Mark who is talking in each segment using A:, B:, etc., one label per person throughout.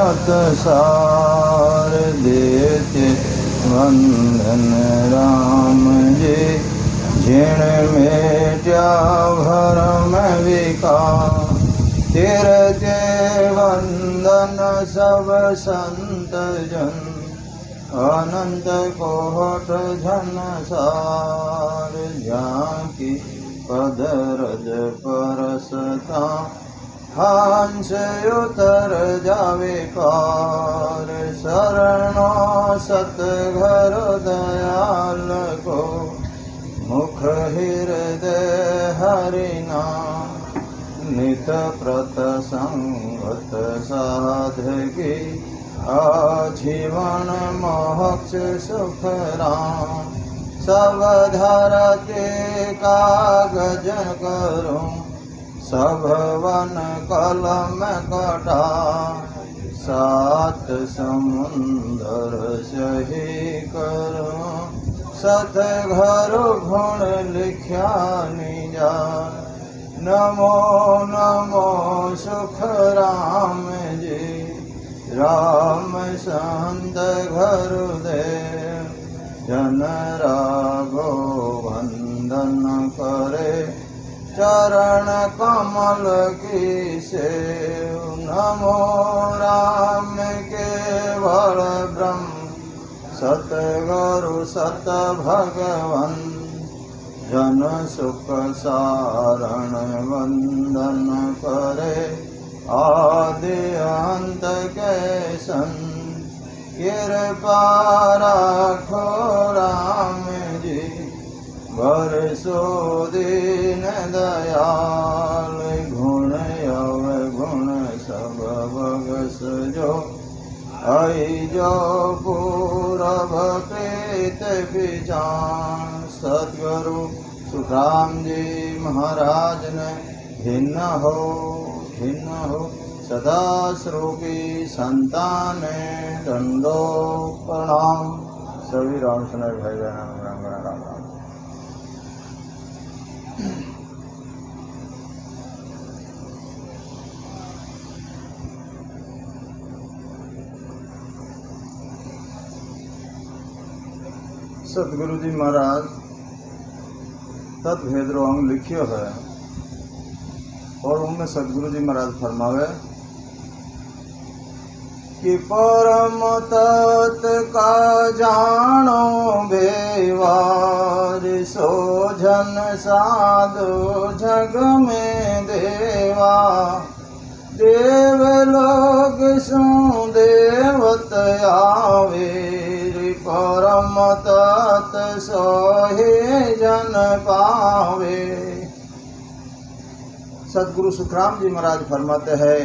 A: भगत सार देते वंदन राम जी। जिण मेट्या भरम विकार तिरते वंदन सब संत जन। अनंत कोट धन सार जाकी पद रज परसता। हंस उतर जावे पार शरणो सत घर दयाल को। मुख हृदय हरिना नित प्रत संगत साधकी। आजीवन मोक्ष सुख राम सब धरते कागज करूं। सब वन कलम कटा सात समुंदर सही करूं। सत घर गुण लिख्या निजा। नमो नमो सुख राम जी। राम संत घर दे जन राघो वंदन करे। चरण कमल की सेव। नमो राम केवल ब्रह्म सतगुरु सत भगवन। जन सुख सारण वंदन करे। आदि अंत के सन कृपा राखो राम जी। बरसो दीन दयाल गुण अवगुण सब बगस जो। आई जो पूरब प्रीत विचार। सतगुरु सुखराम जी महाराज ने भिन्न हो सदा श्रोकी संतान दंडो प्रणाम। सभी राम सुनय भाई बहन राम राम राम राम। सतगुरु जी महाराज तत्भेद अंग लिखियो है और उनमें सतगुरु जी महाराज फरमावे कि परम तत्व का जानो बेवार। सो जन साधु जग में देवा। देव लोग सु देवत आवे। परम तत्व सोहे जन पावे। सतगुरु सुखराम जी महाराज फरमाते हैं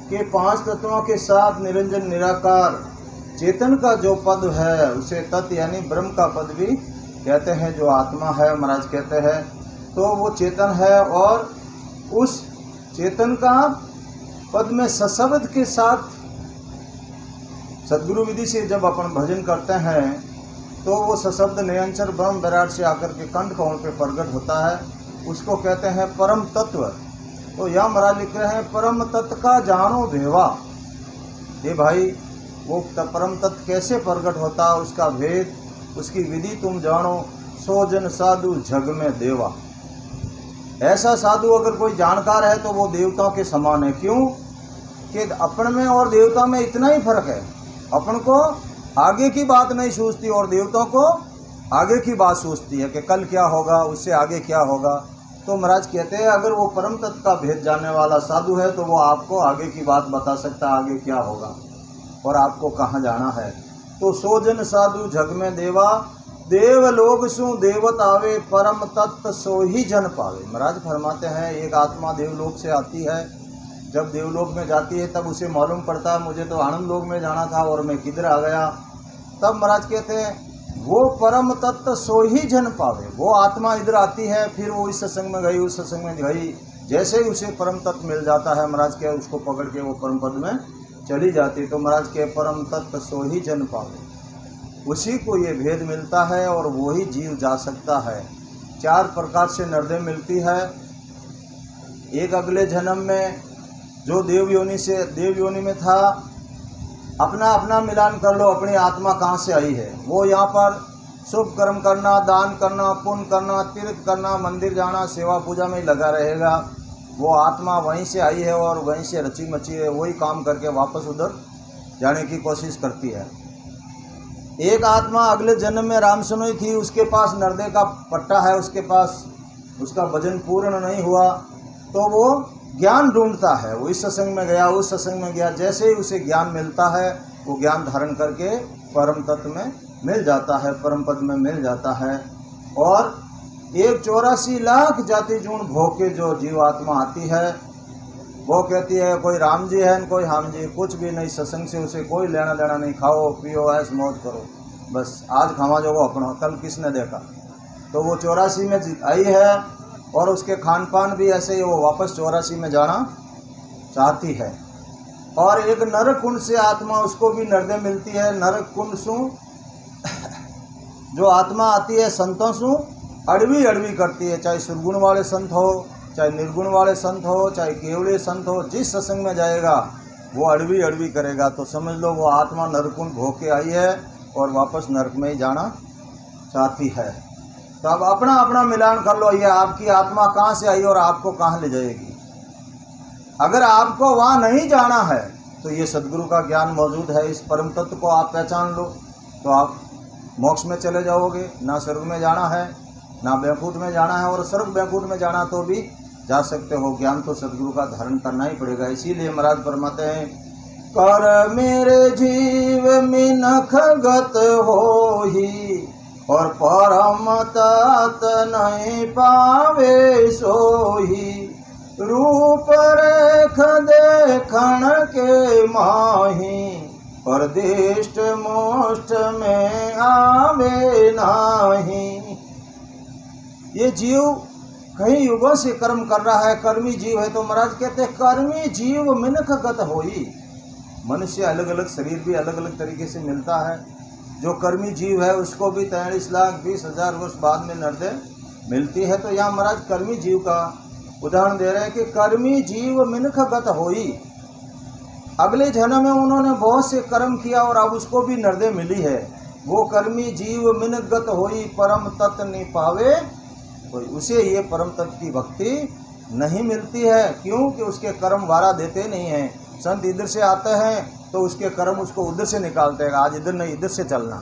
A: कि पांच तत्वों के साथ निरंजन निराकार चेतन का जो पद है उसे तत् यानी ब्रह्म का पद भी कहते हैं। जो आत्मा है महाराज कहते हैं तो वो चेतन है। और उस चेतन का पद में सशब्द के साथ सदगुरु विधि से जब अपन भजन करते हैं तो वो सशब्द निरंतर ब्रह्म विराट से आकर के कंठ कमल पे प्रकट होता है। उसको कहते हैं परम तत्व। तो यह महाराज लिख रहे हैं परम तत्व का जानो भेवा। ये भाई वो परम तत्व कैसे प्रकट होता है उसका भेद उसकी विधि तुम जानो। सो जन साधु जग में देवा। ऐसा साधु अगर कोई जानकार है तो वो देवताओं के समान है। क्यों कि अपन में और देवता में इतना ही फर्क है। अपन को आगे की बात नहीं सोचती और देवताओं को आगे की बात सोचती है कि कल क्या होगा उससे आगे क्या होगा। तो महाराज कहते हैं अगर वो परम तत्व का भेद जानने वाला साधु है तो वो आपको आगे की बात बता सकता है आगे क्या होगा और आपको कहाँ जाना है। तो सो जन साधु जग में देवा। देव लोग सु देवत आवे। परम तत्व सो ही जन पावे। महाराज फरमाते हैं एक आत्मा देवलोक से आती है। जब देवलोक में जाती है तब उसे मालूम पड़ता है मुझे तो आनंद लोक में जाना था और मैं किधर आ गया। तब महाराज कहते हैं वो परम तत्व सो ही जन पावे। वो आत्मा इधर आती है फिर वो इस सत्संग में गई उस सत्संग में गई। जैसे ही उसे परम तत्व मिल जाता है महाराज के उसको पकड़ के वो परम पद में चली जाती। तो महाराज के परम तत्व सो ही जन पावे। उसी को ये भेद मिलता है और वो ही जीव जा सकता है। 4 प्रकार से नरदेव मिलती है। एक अगले जन्म में जो देव योनि में था अपना अपना मिलान कर लो, अपनी आत्मा कहाँ से आई है। वो यहाँ पर शुभ कर्म करना, दान करना, पुण्य करना, तीर्थ करना, मंदिर जाना, सेवा पूजा में लगा रहेगा। वो आत्मा वहीं से आई है और वहीं से रची मची है, वही काम करके वापस उधर जाने की कोशिश करती है। एक आत्मा अगले जन्म में रामसनोई थी, उसके पास नर्दे का पट्टा है, उसके पास उसका भजन पूर्ण नहीं हुआ तो वो ज्ञान ढूंढता है। वो इस सत्संग में गया, उस सत्संग में गया, जैसे ही उसे ज्ञान मिलता है वो ज्ञान धारण करके परम तत्व में मिल जाता है, परम पद में मिल जाता है। और एक 84 लाख जाति जूण भोग के जो जीवात्मा आती है वो कहती है कोई राम जी है, कोई हम जी, कुछ भी नहीं, सत्संग से उसे कोई लेना देना नहीं, खाओ पियो ऐश मौज करो, बस आज खावा जोगो अपना, कल किसने देखा। तो वो 84 में आई है और उसके खान पान भी ऐसे ही, वो वापस 84 में जाना चाहती है। और एक नरक कुंड से आत्मा, उसको भी नर्दे मिलती है। नरक कुंड सु जो आत्मा आती है संतों सु अड़वी अड़वी करती है, चाहे सुरगुण वाले संत हो, चाहे निर्गुण वाले संत हो, चाहे केवड़े संत हो, जिस सत्संग में जाएगा वो अड़वी अड़वी करेगा। तो समझ लो वो आत्मा नरकुंड भोग के आई है और वापस नरक में ही जाना चाहती है। तो अब अपना अपना मिलान कर लो, ये आपकी आत्मा कहाँ से आई और आपको कहाँ ले जाएगी। अगर आपको वहाँ नहीं जाना है तो ये सदगुरु का ज्ञान मौजूद है, इस परम तत्व को आप पहचान लो तो आप मोक्ष में चले जाओगे। ना स्वर्ग में जाना है, ना बैकुंठ में जाना है, और स्वर्ग बैकुंठ में जाना तो भी जा सकते हो, ज्ञान तो सदगुरु का धारण करना ही पड़ेगा। इसीलिए महाराज फरमाते हैं, कर मेरे जीव मिनख गत होही और परम तत् नहीं पावे सोही, रूप रेख देखण के माही और दिष्ट मोष्ट में आवे नाही। ये जीव कई युगों से कर्म कर रहा है, कर्मी जीव है। तो महाराज कहते हैं कर्मी जीव मिनख गत होई। मनुष्य अलग अलग शरीर भी अलग अलग तरीके से मिलता है। जो कर्मी जीव है उसको भी 43,20,000 वर्ष बाद में नर्दे मिलती है। तो यहाँ महाराज कर्मी जीव का उदाहरण दे रहे हैं कि कर्मी जीव मिनख गत होई। अगले जन्म में उन्होंने बहुत से कर्म किया और अब उसको भी नर्दे मिली है। वो कर्मी जीव मिनख गत होई परम तत्व नहीं पावे, तो उसे ये परम तत्व की भक्ति नहीं मिलती है। क्यों कि उसके कर्म वारा देते नहीं हैं। संत इधर से आते हैं तो उसके कर्म उसको उधर से निकालते हैं, आज इधर नहीं इधर से चलना,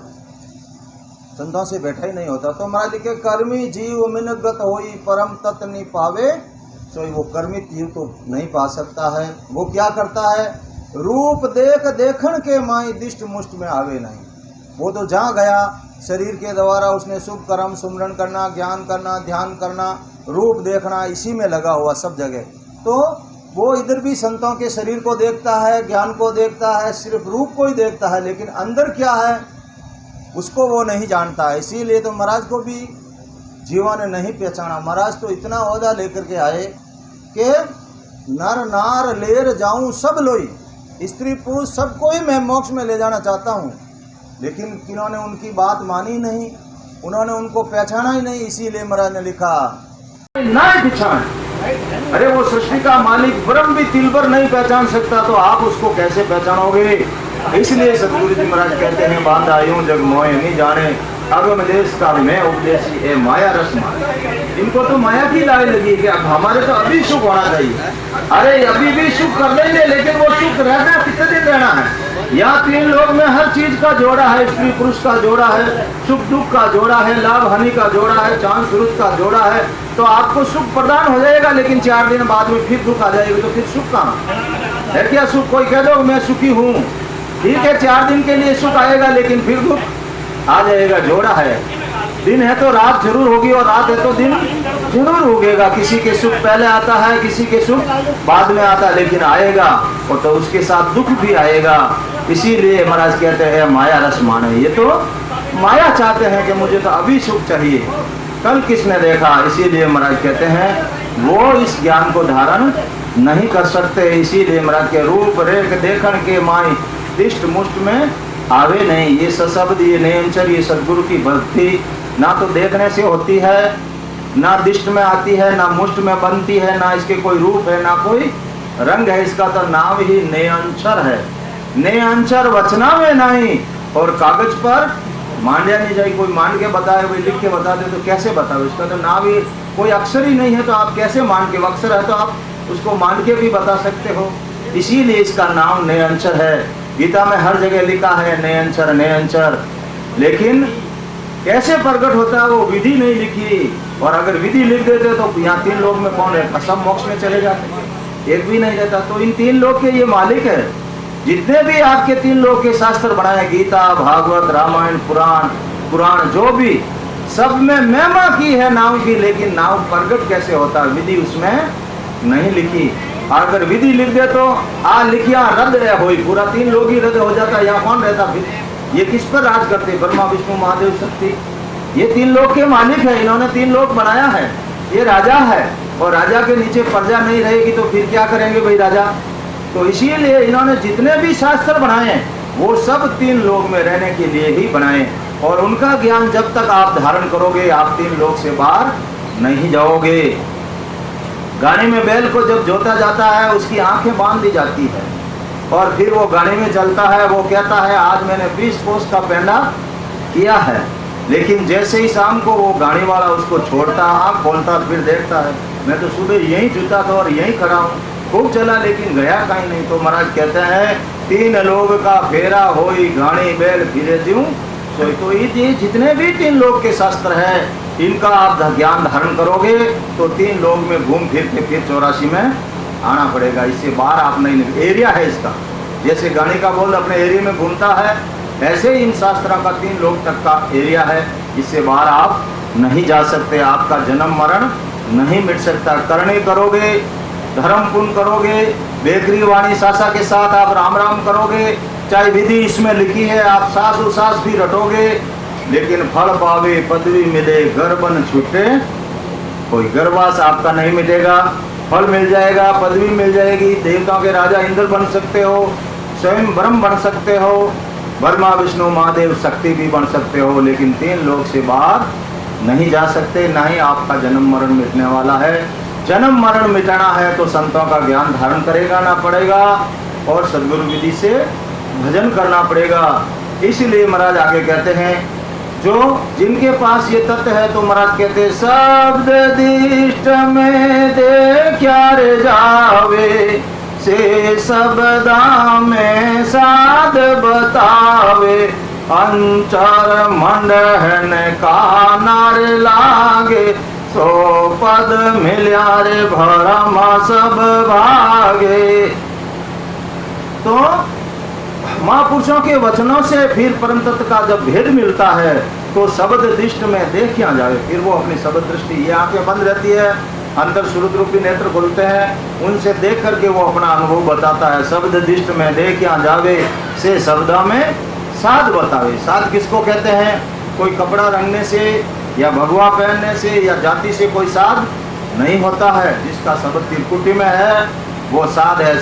A: संतों से बैठा ही नहीं होता। तो महाराज लिखे कर्मी जीव मिनख गत होई परम तत्व नहीं पावे, तो वो कर्मी जीव तो नहीं पा सकता है। वो क्या करता है, रूप देख देखण के माई दिष्ट मुष्ट में आवे नहीं। वो तो जहाँ गया शरीर के द्वारा उसने शुभ कर्म सुमरण करना, ज्ञान करना, ध्यान करना, रूप देखना, इसी में लगा हुआ सब जगह। तो वो इधर भी संतों के शरीर को देखता है, ज्ञान को देखता है, सिर्फ रूप को ही देखता है, लेकिन अंदर क्या है उसको वो नहीं जानता है। इसीलिए तो महाराज को भी जीवा ने नहीं पहचाना। महाराज तो इतना ओहदा लेकर के आए कि नर नार लेर जाऊं सब लोई, स्त्री पुरुष सबको ही मैं मोक्ष में ले जाना चाहता हूँ। लेकिन किन्होंने उनकी बात मानी नहीं, उन्होंने उनको पहचाना ही नहीं। इसीलिए महाराज ने लिखा ना पहचान। अरे वो सृष्टि का मालिक ब्रह्म भी तिल पर नहीं पहचान सकता तो आप उसको कैसे पहचानोगे। इसलिए सतगुरु जी महाराज कहते हैं, बात आयूं जग मोह नहीं जाने, अगम देश का मैं उपदेशी ए माया रस माने। इनको तो माया की लाए लगी कि अब हमारे तो अभी सुख होना चाहिए। अरे अभी भी सुख कर लेंगे, लेकिन वो सुख रहना कितने दिन रहना है। यहाँ 3 लोक में हर चीज का जोड़ा है, स्त्री पुरुष का जोड़ा है, सुख दुख का जोड़ा है, लाभ हानि का जोड़ा है, चांद सूरज का जोड़ा है। तो आपको सुख प्रदान हो जाएगा, लेकिन 4 दिन बाद में फिर दुख आ जाएगी। तो फिर सुख कहाँ है? क्या सुख? कोई कह दो मैं सुखी हूँ, ठीक है 4 दिन के लिए सुख आएगा, लेकिन फिर दुख आ जाएगा। जोड़ा है, दिन है तो रात जरूर होगी और रात है तो दिन जरूर उगेगा। किसी के सुख पहले आता है, किसी के सुख बाद में आता है, लेकिन आएगा और तो उसके साथ दुख भी आएगा। इसीलिए महाराज कहते हैं माया रस माने। ये तो माया चाहते हैं कि मुझे तो अभी सुख चाहिए, कल किसने देखा। इसीलिए महाराज कहते हैं वो इस ज्ञान को धारण नहीं कर सकते। इसीलिए महाराज के रूप रेख देखण के माई दिष्ट मुष्ट में आवे नहीं। ये सशब्द, ये नयनचर, ये सदगुरु की भक्ति ना तो देखने से होती है, ना दिष्ट में आती है, ना मुष्ट में बनती है, ना इसके कोई रूप है, ना कोई रंग है। इसका तो नाम ही नयनचर है। ने अंचर वचना में नहीं, और कागज पर मांडया नहीं जाए। कोई मान के बताए, कोई लिख के बता दे तो कैसे बताओ? इसका तो नाम ही कोई अक्षर ही नहीं है, तो आप कैसे मान के? अक्षर है तो आप उसको मान के भी बता सकते हो। इसीलिए इसका नाम नए अंचर है। गीता में हर जगह लिखा है नए अंचर, नए अंचर, लेकिन कैसे प्रकट होता है वो विधि नहीं लिखी। और अगर विधि लिख देते तो यहाँ 3 लोग में कौन है? सब मोक्ष में चले जाते, एक भी नहीं रहता। तो इन 3 लोग के ये मालिक है। जितने भी आपके 3 लोग के शास्त्र बनाए, गीता, भागवत, रामायण, पुराण जो भी, सब में महिमा की है नाव की, लेकिन नाव प्रकट कैसे होता है? विधि उसमें नहीं लिखी। अगर विधि लिख दे तो आ लिखिया रद्द है होई, पूरा 3 लोग ही रद्द हो जाता। यहाँ कौन रहता फिर? ये किस पर राज करते? ब्रह्मा, विष्णु, महादेव, शक्ति। ये 3 लोग के मालिक है। इन्होंने 3 लोग बनाया है। ये राजा है, और राजा के नीचे प्रजा नहीं रहेगी तो फिर क्या करेंगे भाई राजा? तो इसीलिए इन्होंने जितने भी शास्त्र बनाए वो सब 3 लोग में रहने के लिए ही बनाए। और उनका ज्ञान जब तक आप धारण करोगे, आप 3 लोग से बाहर नहीं जाओगे। गाड़ी में बैल को जब जोता जाता है, उसकी आंखें बांध दी जाती है, और फिर वो गाड़ी में चलता है। वो कहता है आज मैंने 20 कोस का पेंडा किया है। लेकिन जैसे ही शाम को वो गाड़ी वाला उसको छोड़ता, आँख खोलता, फिर देखता है मैं तो सुबह यहीं जुता था और यहीं खड़ा हूँ, खूब चला लेकिन गया कहीं नहीं। तो महाराज कहते हैं 3 लोग का फेरा होई, गाड़ी बैल फिरे ज्यूं सोई। तो ये जितने भी 3 लोग के शास्त्र है, इनका आप ज्ञान धारण करोगे तो 3 लोग में घूम फिर के फिर 84 में आना पड़ेगा। इससे बाहर आप नहीं निकल। एरिया है इसका, जैसे गाड़ी का बोल अपने एरिया में घूमता है, ऐसे ही इन शास्त्रों का 3 लोग तक का एरिया है। इससे बाहर आप नहीं जा सकते। आपका जन्म मरण नहीं मिट सकता। करनी करोगे, धर्म पुण्य करोगे, बेकरी वाणी सासा के साथ आप राम राम करोगे, चाहे विधि इसमें लिखी है, आप सास उसास भी रटोगे, लेकिन फल पावे पदवी मिले गर्भन छूटे, कोई गर्भवास आपका नहीं मिटेगा। फल मिल जाएगा, पदवी मिल जाएगी, देवताओं के राजा इंद्र बन सकते हो, स्वयं ब्रह्म बन सकते हो, ब्रह्मा, विष्णु, महादेव, शक्ति भी बन सकते हो, लेकिन 3 लोग से बाहर नहीं जा सकते। ना ही आपका जन्म मरण मिटने वाला है। जन्म मरण मिटाना है तो संतों का ज्ञान धारण करेगा ना पड़ेगा, और सदगुरु विधि से भजन करना पड़ेगा। इसलिए महाराज आगे कहते हैं, जो जिनके पास ये तत्व है, तो महाराज कहते हैं शब्द दिष्ट में दे क्या रे जावे, से शब्दा में साध बतावे, अंचर मंडहन का नार लागे, सो पद मिल्या रे भरम सब भागे। तो महापुरुषों के वचनों से फिर परम तत्व का जब भेद मिलता है तो शब्द दृष्टि में देख क्या जावे। फिर वो अपनी शब्द दृष्टि, ये आंखें बंद रहती है, अंतर श्रुत रूपी नेत्र खुलते हैं, उनसे देख करके वो अपना अनुभव बताता है। शब्द दृष्टि में देख क्या जावे, से शब्दा में साध बतावे। साध किसको कहते हैं? कोई कपड़ा रंगने से या भगवा पहनने से या जाति से कोई साध नहीं होता है। जिसका शब्द त्रिकुटी में है वो साध है।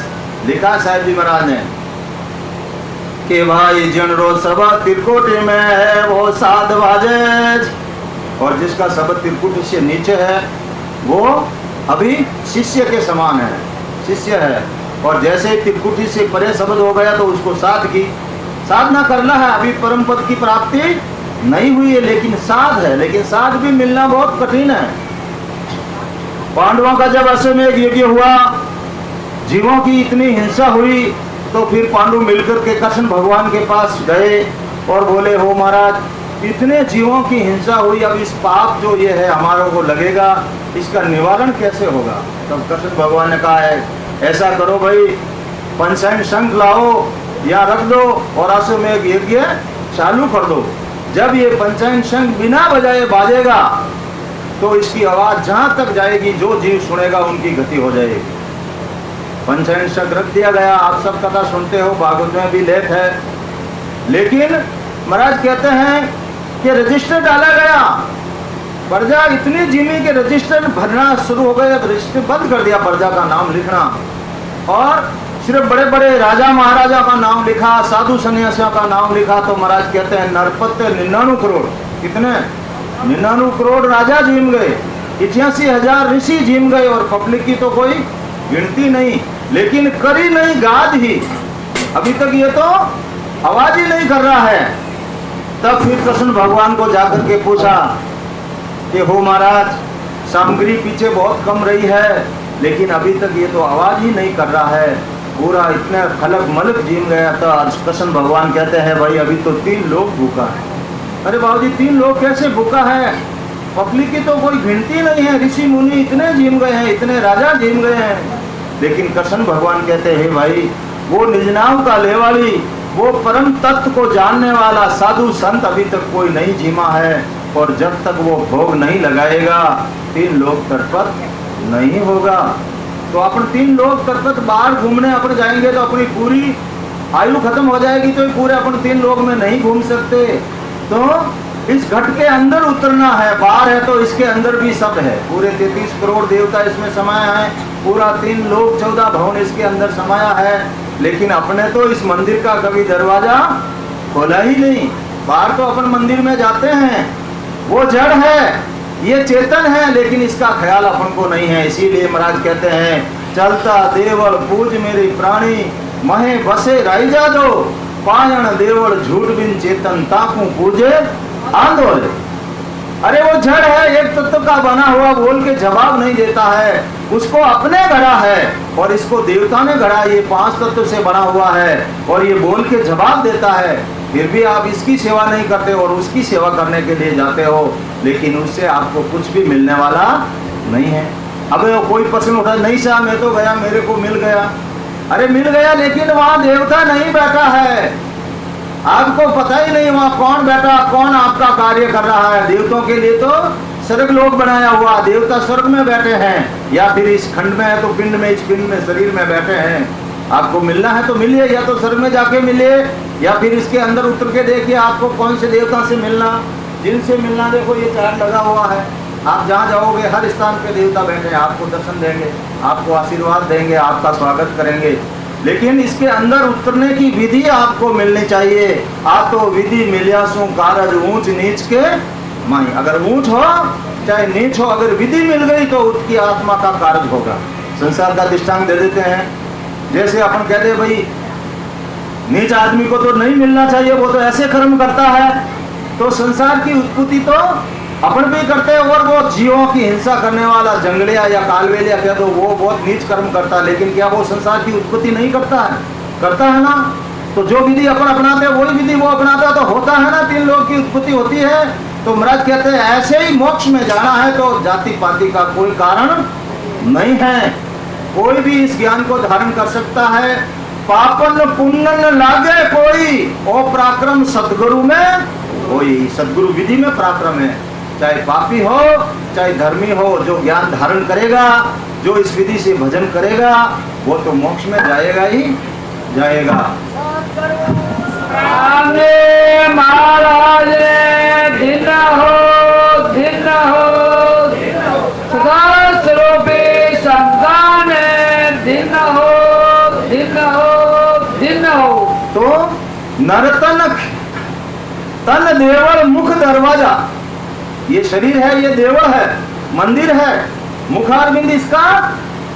A: लिखा साहिब जी महाराज ने कि भाई जनरो शब्द त्रिकुटी में है वो साध बाजे, और जिसका शब्द त्रिकुटी से नीचे है वो अभी शिष्य के समान है, शिष्य है। और जैसे ही त्रिकुटी से परे शब्द हो गया तो उसको साध की साधना करना है। अभी परम पद की प्राप्ति नहीं हुई है, लेकिन साध है। लेकिन साध भी मिलना बहुत कठिन है। पांडवों का जब अश्वमेध यज्ञ हुआ, जीवों की इतनी हिंसा हुई, तो फिर पांडु मिलकर के कृष्ण भगवान के पास गए और बोले, हो महाराज इतने जीवों की हिंसा हुई, अब इस पाप जो ये है हमारों को लगेगा, इसका निवारण कैसे होगा? तब कृष्ण भगवान ने कहा है ऐसा करो भाई, पंचायन शंख लाओ या रख दो और अश्वमेध यज्ञ चालू कर दो। जब ये पंचायन शंख बिना बजाए बाजेगा तो इसकी आवाज जहां तक जाएगी, जो जीव सुनेगा उनकी गति हो जाएगी। पंचायन शंख रख दिया गया। आप सब कथा सुनते हो, भागवत में भी लेख है। लेकिन महाराज कहते हैं कि रजिस्टर डाला गया, प्रजा इतनी जिमी के रजिस्टर भरना शुरू हो गए। रजिस्टर बंद कर दिया प्रजा का नाम लिखना, और सिर्फ बड़े बड़े राजा महाराजा का नाम लिखा, साधु सन्यासियों का नाम लिखा। तो महाराज कहते हैं नरपत्य 99 करोड़, कितने 99 करोड़ राजा जीम गए, 88,000 ऋषि जीम गए, और पब्लिक की तो कोई गिनती नहीं। लेकिन करी नहीं गाद ही, अभी तक ये तो आवाज ही नहीं कर रहा है। तब फिर कृष्ण भगवान को जाकर के पूछा कि हो महाराज, सामग्री पीछे बहुत कम रही है, लेकिन अभी तक ये तो आवाज ही नहीं कर रहा है, पूरा इतने खलक मलक जीम गया था। कृष्ण भगवान कहते हैं भाई अभी तो 3 लोग भूखा है। अरे बाबूजी 3 लोग कैसे भूखा है? पब्लिक की तो कोई गिनती नहीं है, ऋषि मुनि इतने जीम गए हैं, इतने राजा जीम गए हैं। लेकिन कृष्ण भगवान कहते हैं भाई वो निजनाव का लेवाली, वो परम तत्व को जानने वाला साधु संत अभी तक कोई नहीं जीमा है, और जब तक वो भोग नहीं लगाएगा 3 लोग तरपत नहीं होगा। तो अपन 3 लोग तरपत बाहर घूमने अपन जाएंगे तो अपनी पूरी आयु खत्म हो जाएगी, तो पूरे अपन 3 लोग में नहीं घूम सकते। तो इस घट के अंदर उतरना है, बाहर है तो इसके अंदर भी सब है, पूरे 33 करोड़ देवता इसमें समाया है, पूरा 3 लोग 14 भवन इसके अंदर समाया है। लेकिन अपने तो इस मंदिर का कभी दरवाजा खोला ही नहीं। बाहर तो अपन मंदिर में जाते हैं, वो जड़ है, ये चेतन है, लेकिन इसका ख्याल अपन को नहीं है। इसीलिए महाराज कहते हैं चलता देवल पूज मेरी प्राणी, महे बसे राइजा दो, पायण देवल झूठ बिन चेतन ताकू पूजे आंदोलन। अरे वो जड़ है, एक तत्व का बना हुआ, बोल के जवाब नहीं देता है, उसको अपने गढ़ा है, और इसको देवता ने गढ़ा, ये 5 तत्व से बना हुआ है, और ये बोल के जवाब देता है। फिर भी आप इसकी सेवा नहीं करते और उसकी सेवा करने के लिए जाते हो, लेकिन उससे आपको कुछ भी मिलने वाला नहीं है। अब कोई प्रश्न उठा, नहीं साहब मैं तो गया, मेरे को मिल गया। अरे मिल गया, लेकिन वहां देवता नहीं बैठा है, आपको पता ही नहीं वहां कौन बैठा, कौन आपका कार्य कर रहा है। देवताओं के लिए तो स्वर्ग लोक बनाया हुआ, देवता स्वर्ग में बैठे हैं, या फिर इस खंड में है तो पिंड में, इस पिंड में शरीर में बैठे हैं। आपको मिलना है तो मिलिए, या तो स्वर्ग में जाके मिलिए, या फिर इसके अंदर उतर के देखिए आपको कौन से देवता से मिलना, जिनसे मिलना। देखो ये चार्ट लगा हुआ है, आप जहाँ जाओगे हर स्थान पे देवता बैठे हैं, आपको दर्शन देंगे, आपको आशीर्वाद देंगे, आपका स्वागत करेंगे। लेकिन इसके अंदर उतरने की विधि आपको मिलनी चाहिए। आप तो विधि मिलियासु कारज ऊंच नीच के माई, अगर ऊंच हो चाहे नीच हो, अगर विधि मिल गई तो उसकी आत्मा का कार्य होगा। संसार का दृष्टांत दे देते हैं, जैसे अपन कहते हैं भाई नीच आदमी को तो नहीं मिलना चाहिए, वो तो ऐसे कर्म करता है, तो संसार की उत्पत्ति तो अपन भी करते हैं, और वो जीवों की हिंसा करने वाला जंगलिया या कालवेलिया कह दो, वो बहुत नीच कर्म करता है, लेकिन क्या वो संसार की उत्पत्ति नहीं करता है? करता है ना। तो जो विधि अपन अपनाते हैं वही विधि वो अपनाता है, तो होता है ना, 3 लोग की उत्पत्ति होती है। तो महाराज कहते हैं ऐसे ही मोक्ष में जाना है तो जाति पाति का कोई कारण नहीं है, कोई भी इस ज्ञान को धारण कर सकता है। पापन पुण्य न लागे कोई, ओ पराक्रम सदगुरु में कोई, सदगुरु विधि में पराक्रम है। चाहे पापी हो चाहे धर्मी हो, जो ज्ञान धारण करेगा, जो इस विधि से भजन करेगा, वो तो मोक्ष में जाएगा ही जाएगा।
B: महाराज दिन हो सदा स्वरूपी संतान दिन हो।
A: तो नरतन तन देवल मुख दरवाजा, ये शरीर है, ये देवल है, मंदिर है, मुखारविंद इसका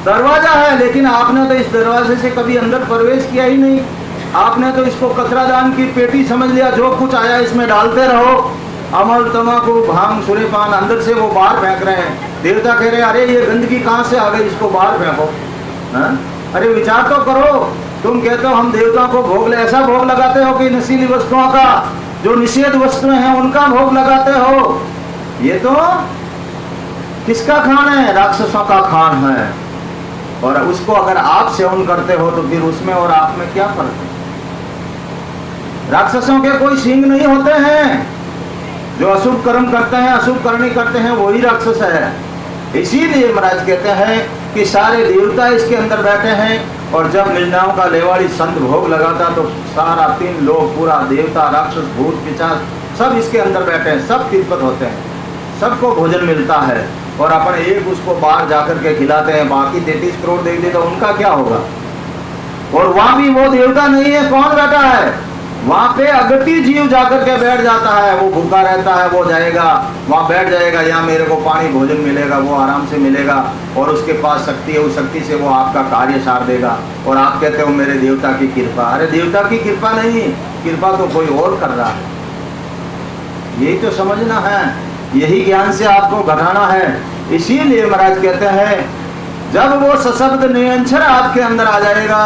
A: दरवाजा है। लेकिन आपने तो इस दरवाजे से कभी अंदर प्रवेश किया ही नहीं, आपने तो इसको कचरादान की पेटी समझ लिया, जो कुछ आया इसमें डालते रहो, अमल तमाकू भांग सुरेपान, अंदर से वो बाहर फेंक रहे हैं। देवता कह रहे हैं अरे ये गंदगी कहाँ से आ गई, इसको बाहर फेंको। अरे विचार तो करो, तुम कहते हो हम देवताओं को भोग, ऐसा भोग लगाते हो कि नशीली वस्तुओं का, जो निषेध वस्तुएं हैं उनका भोग लगाते हो। ये तो किसका खान है? राक्षसों का खान है। और उसको अगर आप सेवन करते हो तो फिर उसमें और आप में क्या फर्क है? राक्षसों के कोई सींग नहीं होते हैं, जो अशुभ कर्म करते हैं, अशुभ करनी करते हैं, वही राक्षस है। इसीलिए महाराज कहते हैं कि सारे देवता इसके अंदर बैठे हैं, और जब निर्णाओं का लेवाड़ी संत भोग लगाता तो सारा 3 लोग, पूरा देवता राक्षस भूत पिशाच सब इसके अंदर बैठे हैं, सब तिरपत होते हैं, सबको भोजन मिलता है। और अपन एक उसको बाहर जाकर के खिलाते हैं, बाकी 33 करोड़ देख दे तो उनका क्या होगा? और वहां भी वो देवता नहीं है, कौन बैठा है? वहां पे अगति जीव जाकर के बैठ जाता है, वो भूखा रहता है, वो जाएगा वहां बैठ जाएगा, यहाँ मेरे को पानी भोजन मिलेगा, वो आराम से मिलेगा और उसके पास शक्ति है, उस शक्ति से वो आपका कार्य सार देगा। और आप कहते हो मेरे देवता की कृपा। अरे देवता की कृपा नहीं, कृपा तो कोई और कर रहा है। यही तो समझना है, यही ज्ञान से आपको घटाना है। इसीलिए महाराज कहते हैं जब वो सशब्द निरंतर आपके अंदर आ जाएगा,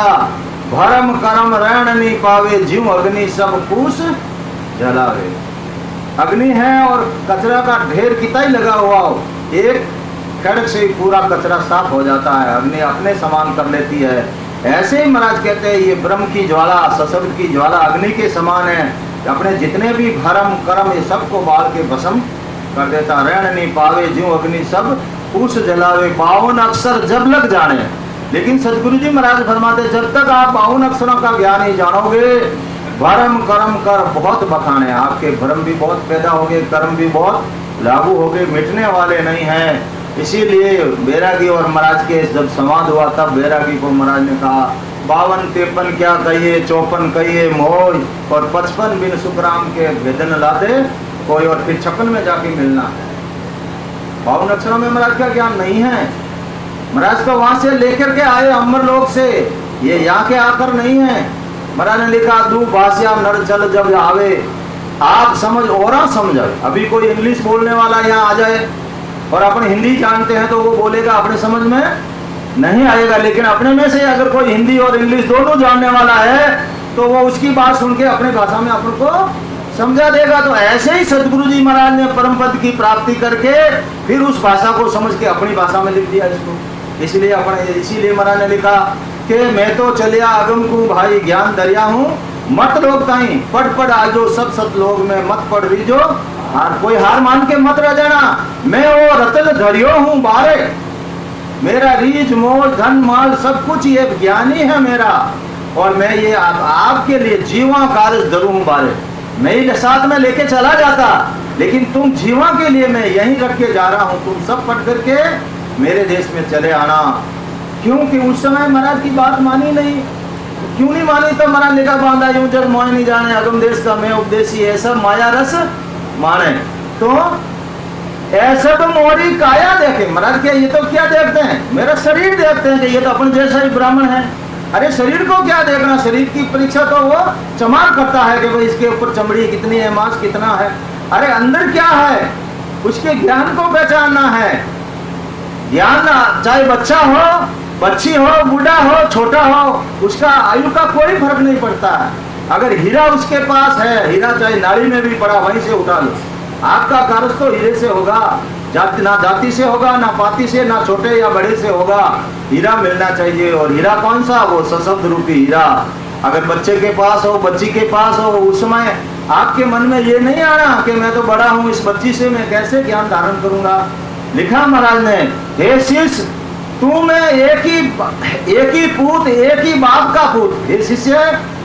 A: भरम कर्म रण नहीं पावे, जीव अग्नि सब कुछ जलावे। अग्नि है और कचरा का ढेर कितना ही लगा हुआ हो, एक खड़क से ही पूरा कचरा साफ हो जाता है, अग्नि अपने समान कर लेती है। ऐसे ही महाराज कहते हैं ये ब्रह्म की ज्वाला, सशब्द की ज्वाला अग्नि के समान है, अपने जितने भी भरम कर्म ये सबको बाल के भस्म कर देता। रण नहीं पावे, जीव अग्नि सब कुछ जलावे, 52 अक्षर जब लग जाने। लेकिन सदगुरु जी महाराज फरमाते जब तक आप 52 अक्षरों का ज्ञान नहीं जानोगे, भरम कर्म कर बहुत बखाने, आपके भरम भी बहुत पैदा होंगे, कर्म भी बहुत लागू होंगे, मिटने वाले नहीं हैं। इसीलिए बैरागी और महाराज के जब संवाद हुआ तब बैरागी को महाराज ने कहा 52-53 क्या कहिए, 54 कहिए मोह, और 55 बिन सुखराम के भेदन लादे कोई, और फिर 56 में जाके मिलना है। 52 अक्षरों में महाराज का ज्ञान नहीं है। महाराज तो वहां से लेकर के आए अमर लोक से, ये यहाँ के आकर नहीं है। महाराज ने लिखा दू भाषा नर चल जब आवे, आप समझ और समझ। अभी कोई इंग्लिश बोलने वाला यहाँ आ जाए और अपन हिंदी जानते हैं तो वो बोलेगा, अपने समझ में नहीं आएगा। लेकिन अपने में से अगर कोई हिंदी और इंग्लिश दोनों जानने वाला है तो वो उसकी बात सुन के अपने भाषा में अपन को समझा देगा। तो ऐसे ही सदगुरु जी महाराज ने परम पद की प्राप्ति करके फिर उस भाषा को समझ के अपनी भाषा में लिख दिया इसको। इसीलिए महाराज ने लिखा कि मैं तो चलिया अगम को भाई ज्ञान दरिया हूँ, मत लोग ताई पढ़ आजो सब सत लोग में मत पढ़ रीजो, हार कोई हार मान के मत रह जाना। मैं वो रतन धरियो हूँ बारे, मेरा रीज मोल धन माल सब कुछ ये ज्ञानी है मेरा, और मैं ये आपके लिए जीवा कार्य धरू हूँ बारे। मैं ही साथ में लेके चला जाता, लेकिन तुम जीवा के लिए मैं यहीं रख के जा रहा हूँ, तुम सब पढ़ करके मेरे देश में चले आना। क्योंकि उस समय महाराज की बात मानी नहीं। क्यों नहीं मानी? तो महाराज लिखा बांधा यूं जब मोह नहीं जाने, अगम देश का मैं उपदेशी ऐसा माया रस माने। तो ऐसा तो मोरी काया देखे महाराज के, ये तो क्या देखते हैं, मेरा शरीर देखते हैं कि ये तो अपन जैसा ही ब्राह्मण है। अरे शरीर को क्या देखना, शरीर की परीक्षा तो वो चमार करता है कि भाई इसके ऊपर चमड़ी कितनी है, मांस कितना है। अरे अंदर क्या है उसके ज्ञान को पहचानना है। ज्ञान चाहे बच्चा हो, बच्ची हो, बूढ़ा हो, छोटा हो, उसका आयु का कोई फर्क नहीं पड़ता है। अगर हीरा उसके पास है, हीरा चाहे नाली में भी पड़ा वहीं से उठा लो, आपका कार्य तो हीरे से होगा। ना जाति से होगा, ना पाति से, ना छोटे या बड़े से होगा, हीरा मिलना चाहिए। और हीरा कौन सा? वो सशब्द रूपी हीरा। अगर बच्चे के पास हो, बच्ची के पास हो, उस समय आपके मन में ये नहीं आना कि मैं तो बड़ा हूँ, इस बच्ची से मैं कैसे ज्ञान धारण करूंगा। लिखा महाराज ने, हे शिष्य तू मैं एक ही पूत, एक ही बाप का पूत। हे शिष्य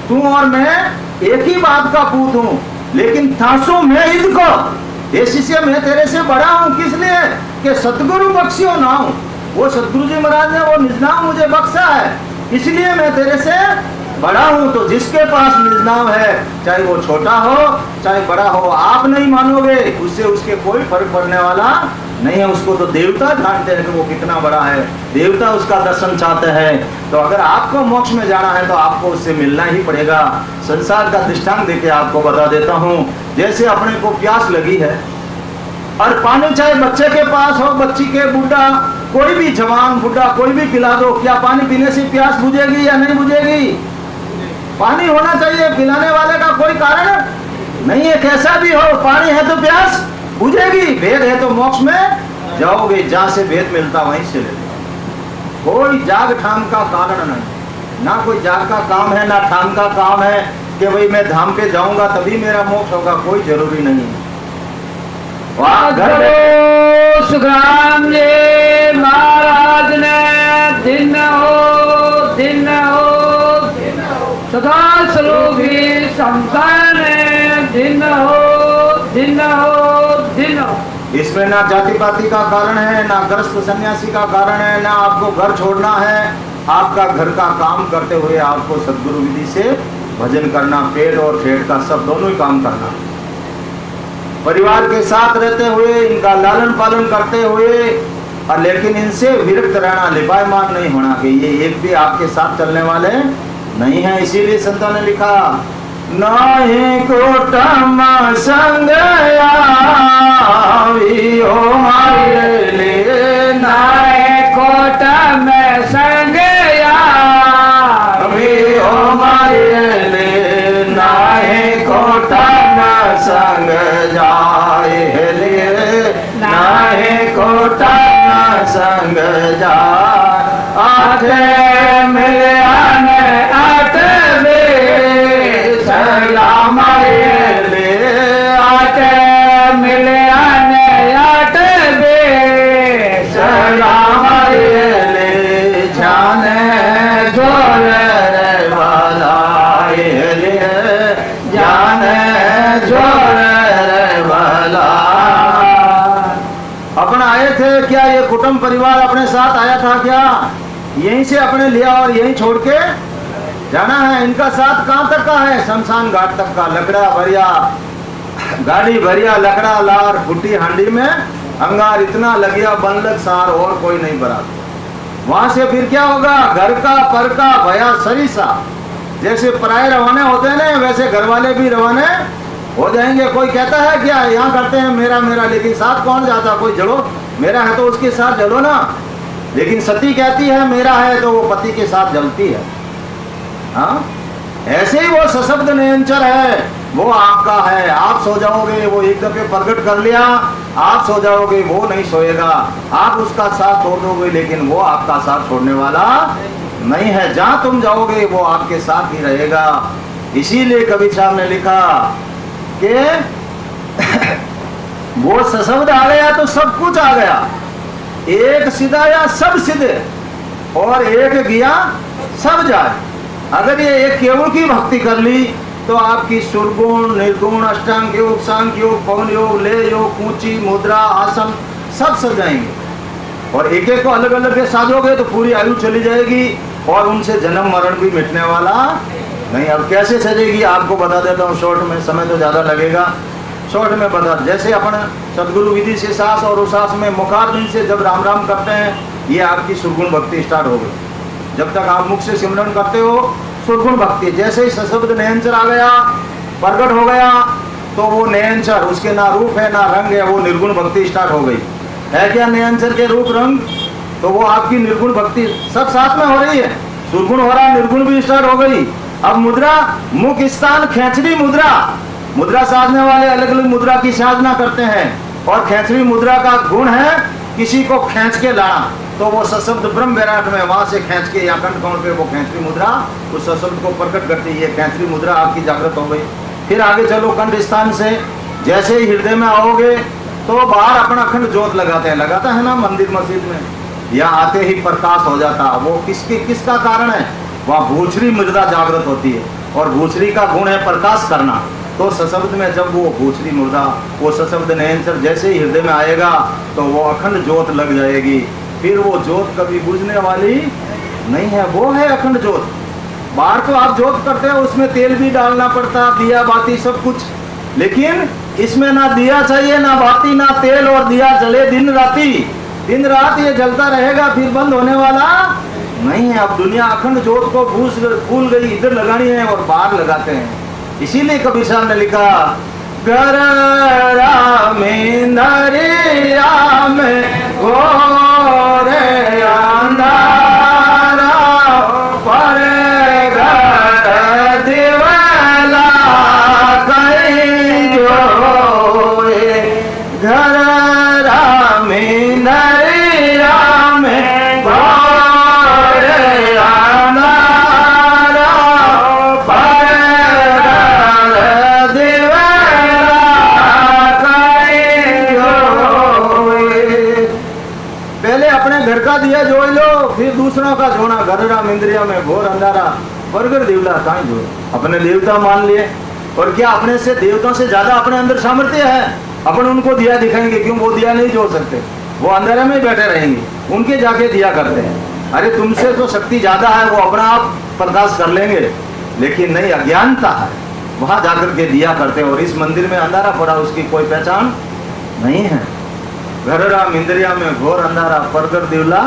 A: तू और मैं एक ही बाप का पूत हूँ, लेकिन थासू मैं इनको। हे शिष्य मैं तेरे से बड़ा हूँ, किस लिए? कि सतगुरु बख्शियो ना हूँ। वो सतगुरु जी महाराज ने वो निजनाम मुझे बख्शा है, इसलिए मैं तेरे से बड़ा हूँ। तो जिसके पास निजनाम है, चाहे वो छोटा हो चाहे बड़ा हो, आप नहीं मानोगे, उससे उसके कोई फर्क पड़ने वाला नहीं है। उसको तो देवता जानते हैं कि वो कितना बड़ा है, देवता उसका दर्शन चाहते हैं। तो अगर आपको मोक्ष में जाना है तो आपको उससे मिलना ही पड़ेगा। संसार का दृष्टांत देके आपको बता देता हूँ। जैसे अपने को प्यास लगी है और पानी चाहे बच्चे के पास हो, बच्ची के, बूढ़ा, कोई भी जवान बूढ़ा कोई भी पिला दो, क्या पानी पीने से प्यास बुझेगी या नहीं बुझेगी? पानी होना चाहिए, पिलाने वाले का कोई कारण नहीं है। कैसा भी हो, पानी है तो प्यास बुझेगी। भेद है तो मोक्ष में जाओगे, जहां से भेद मिलता वहीं से ले। कोई जाग ठाम का कारण नहीं, ना कोई जाग का काम है ना ठाम का काम है कि भाई मैं धाम पे जाऊंगा तभी मेरा मोक्ष होगा, कोई जरूरी नहीं है।
B: सुखराम जी महाराज ने दिन हो सदा सलोभी संसार ने दिन हो।
A: इसमें ना जाति पाति का कारण है, ना ग्रस्त सन्यासी का कारण है, ना आपको घर छोड़ना है। आपका घर का काम करते हुए आपको सद्गुरु विधि से भजन करना, पेट और पेट का सब दोनों ही काम करना, परिवार के साथ रहते हुए इनका लालन पालन करते हुए, और लेकिन इनसे विरक्त रहना, लिपायमान नहीं होना कि ये एक भी आपके साथ चलने वाले नहीं है। इसीलिए संतों ने लिखा, नाही कुटुंब संग आवियो मारे ले,
B: नाय कुटुंब संग
A: आवियो मारे ले, नाहे कुटुंब संग जाए ले, नाहे कुटुंब संग जाए, आठे मिलन आठ बे सलाम ले,
B: आठ मिलन आठ बे
A: सलाम ले, जाने जोर वाला ले, जाने जोर वाला। अपना आए थे क्या, ये कुटुंब परिवार अपने साथ आया था क्या? यहीं से अपने लिया और यहीं छोड़ के जाना है। इनका साथ कहाँ तक का है? शमशान घाट तक का। लकड़ा भरिया गाड़ी भरिया, लकड़ा लार फुटी हांडी में अंगार इतना लगिया, बनलक सार और कोई नहीं बरा। वहां से फिर क्या होगा? घर का पर का भया सरिसा, जैसे पराये रवाने होते हैं ना, वैसे घर वाले भी रवाने हो जाएंगे। कोई कहता है क्या यहाँ करते हैं मेरा मेरा, लेकिन साथ कौन जाता? कोई जलो, मेरा है तो उसके साथ जलो ना। लेकिन सती कहती है मेरा है तो वो पति के साथ जलती है। हाँ, ऐसे ही वो सशब्द निरंतर है, वो आपका है। आप सो जाओगे, वो एक दफे प्रकट कर लिया, आप सो जाओगे, वो नहीं सोएगा। आप उसका साथ छोड़ दोगे, लेकिन वो आपका साथ छोड़ने वाला नहीं है। जहां तुम जाओगे वो आपके साथ ही रहेगा। इसीलिए कबीर साहब ने लिखा कि वो सशब्द आ गया तो सब कुछ आ गया। एक सिधाया सब सिद्धे, और एक गया सब जाए। अगर ये एक केवल की भक्ति कर ली तो आपकी सुरगुण, निर्गुण, अष्टांग योग, सांख्य योग, पवन योग, ले योग, ऊंची मुद्रा, आसन सब सज जाएंगे। और एक एक को अलग अलग के साजोगे तो पूरी आयु चली जाएगी और उनसे जन्म मरण भी मिटने वाला नहीं। अब कैसे सजेगी आपको बता देता हूँ शॉर्ट में, समय तो ज़्यादा लगेगा, शॉर्ट में बता। जैसे अपन सदगुरु विधि से सास और उसास में मुखार दिन से जब राम राम करते हैं, ये आपकी सुरगुण भक्ति स्टार्ट हो गई। जब तक आप मुख से सिमरन करते हो सुरगुण भक्ति। जैसे ही सशब्द नयनचर आ गया, प्रकट हो गया, तो वो नयनचर, उसके ना रूप है ना रंग है, वो निर्गुण भक्ति स्टार्ट हो गई। है क्या नयनचर के रूप रंग? तो वो आपकी निर्गुण भक्ति सब साथ में हो रही है। सुरगुण हो रहा है, निर्गुण भी स्टार्ट हो गई। अब मुद्रा, मुख स्थान खेचरी मुद्रा, मुद्रा साधने वाले अलग अलग मुद्रा की साधना करते हैं। और खेचरी मुद्रा का गुण है किसी को खींच के लाना, तो वो सशब्द ब्रह्म विराट में वहां से खींच के या कंठ कौन पे वो खेचरी मुद्रा उस सशब्द को प्रकट करती है। खेचरी मुद्रा आपकी जागृत हो गई। फिर आगे चलो, कंठ स्थान से जैसे ही हृदय में आओगे तो बाहर अपना अखंड ज्योत लगाते हैं, लगाता है ना मंदिर मस्जिद में, यहाँ आते ही प्रकाश हो जाता। वो किसका कारण है? वहाँ भूचरी मृदा जागृत होती है, और भूचरी का गुण है प्रकाश करना। तो सशब्द में जब वो भूचरी मुर्दा, वो सशब्द नयनचर जैसे ही हृदय में आएगा तो वो अखंड ज्योत लग जाएगी। फिर वो ज्योत कभी बुझने वाली नहीं है, वो है अखंड ज्योत। बाहर तो आप ज्योत करते हो, उसमें तेल भी डालना पड़ता, दिया बाती सब कुछ, लेकिन इसमें ना दिया चाहिए, ना बाती, ना तेल, और दिया जले दिन राती, दिन रात ये जलता रहेगा, फिर बंद होने वाला नहीं है। अब दुनिया अखंड ज्योत को भूल गई, इधर लगानी है और बाहर लगाते हैं। इसीलिए कबीर साहब ने लिखा, घर रामेंद्रिया में घोरे अंधारा, पर घर दिवला कहीं जोए। घर रामेंद्रिया में घोरे अंधारा, पर घर का दिया जोड़ लो, फिर दूसरों का जोना। घर राम इंद्रिया में घोर अंधारा, बरगर देवला कहीं जो अपने देवता मान लिए। और क्या अपने से देवताओं से ज्यादा अपने अंदर सामर्थ्य है? अपन उनको दिया दिखाएंगे, क्यों? वो दिया नहीं जोड़ सकते, वो अंधेरे में बैठे रहेंगे, उनके जाके दिया करते हैं। अरे तुमसे तो शक्ति ज्यादा है, वो अपना आप प्रकाश कर लेंगे, लेकिन नहीं, अज्ञानता है, वहां जाकर के दिया करते हैं। और इस मंदिर में अंधारा पड़ा, उसकी कोई पहचान नहीं है। घर राम इंद्रिया में घोर अंधारा, परगर दिवला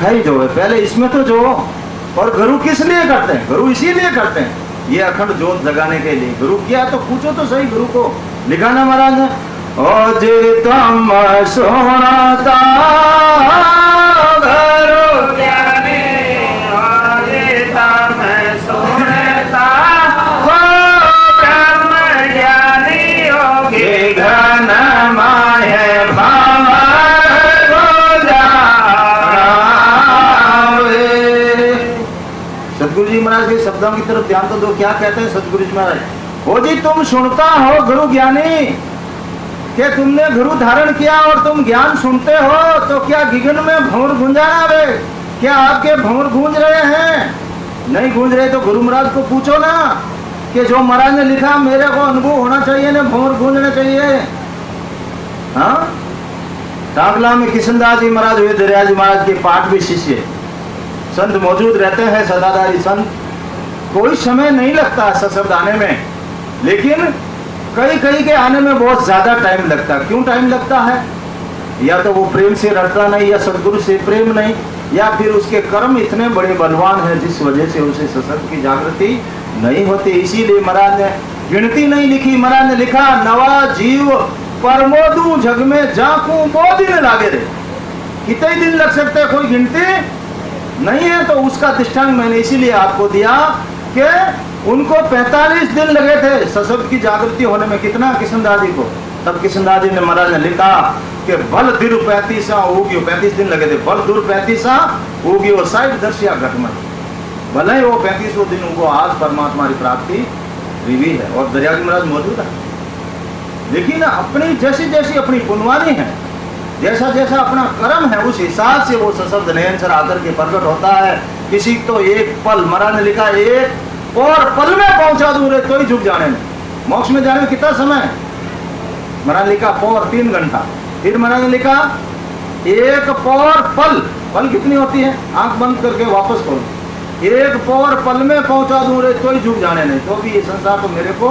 A: खाई जो है। पहले इसमें तो जो, और गुरु किस लिए करते हैं? गुरु इसीलिए करते हैं, ये अखंड ज्योत जगाने के लिए। गुरु क्या, तो पूछो तो सही गुरु को। लिखा ना महाराज ने, ओ जी तुम सुनता गुरु ज्ञानी, ओ जी तुम सुनता हो ब्रह्म ज्ञानी, योगी घन माहे भाव गोजावे। सदगुरु जी महाराज के शब्दों की तरफ ध्यान तो दो। क्या कहते हैं सदगुरु जी महाराज? ओ जी तुम सुनता हो गुरु ज्ञानी, कि तुमने गुरु धारण किया और तुम ज्ञान सुनते हो, तो क्या गिगन में भंवर गुंजाना वे? क्या आपके भंवर गूंज रहे हैं? नहीं गूंज रहे तो गुरु महाराज को पूछो ना, कि जो महाराज ने लिखा मेरे को अनुभव होना चाहिए ना, भंवर गूंजना चाहिए। हाँ, टाकला में किशनदास जी महाराज हुए, दरिया जी महाराज के पाठ भी शिष्य संत मौजूद रहते हैं, सदाधारी संत। कोई समय नहीं लगता सशब्द आने में, लेकिन कई कई के आने में बहुत ज्यादा टाइम लगता है। क्यों टाइम लगता है? या तो वो प्रेम से रटता नहीं, या सदगुरु से प्रेम नहीं, या फिर उसके कर्म इतने बड़े बलवान हैं जिस वजह से उसे सशब्द की जागृति नहीं होती। इसीलिए महाराज ने गिनती नहीं लिखी। महाराज ने लिखा, नवा जीव परमोदू जग में जाकू बो दिन लागे रे। कितने दिन लग सकते हैं, कोई गिनती नहीं है। तो उसका दृष्टांत मैंने इसीलिए आपको दिया कि उनको 45 दिन लगे थे सशब्द की जागृति होने में। कितना? किशनदास जी को। तब किशनदास जी ने महाराज ने लिखा कि बल दिर 35 होगी, 35 दिन लगे थे। बल दूर 35 होगी, वो 60 दर्शिया घटमन। भले ही वो 35 दिन उनको आज परमात्मा की प्राप्ति हुई है और दरिया जी महाराज मौजूद है। लेकिन अपनी जैसी जैसी अपनी पुण्यवानी है, जैसा जैसा अपना कर्म है, उस हिसाब से वो सशब्द नयनसर आकर के प्रकट होता है। किसी तो एक पल, महाराज ने लिखा एक और पल में पहुंचा दूर है तो ही झुक जाने में। मोक्ष में जाने में कितना समय? महाराज लिखा पौर 3 घंटा। फिर महाराज ने लिखा एक पौर पल, पल कितनी होती है? आंख बंद करके वापस खोलो। एक पौर पल में पहुंचा दूर है तो ही झुक जाने नहीं। तो भी ये संसार तो मेरे को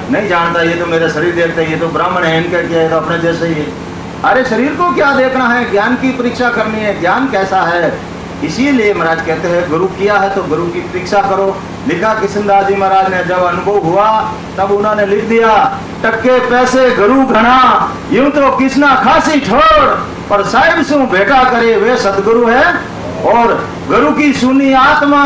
A: नहीं जानता, ये तो मेरा शरीर देखता है, ये तो ब्राह्मण है, इनका क्या है, तो अपने जैसे ही है। अरे शरीर को क्या देखना है? ज्ञान की परीक्षा करनी है, ज्ञान कैसा है। इसीलिए महाराज कहते हैं गुरु किया है तो गुरु की परीक्षा करो। लिखा किशनदास जी महाराज ने, जब अनुभव हुआ तब उन्होंने लिख दिया, टक्के पैसे गुरु घना, यूं तो किसना खासी ठोर, पर साहिब सु भेटा करे वे सदगुरु है। और गुरु की सुनी आत्मा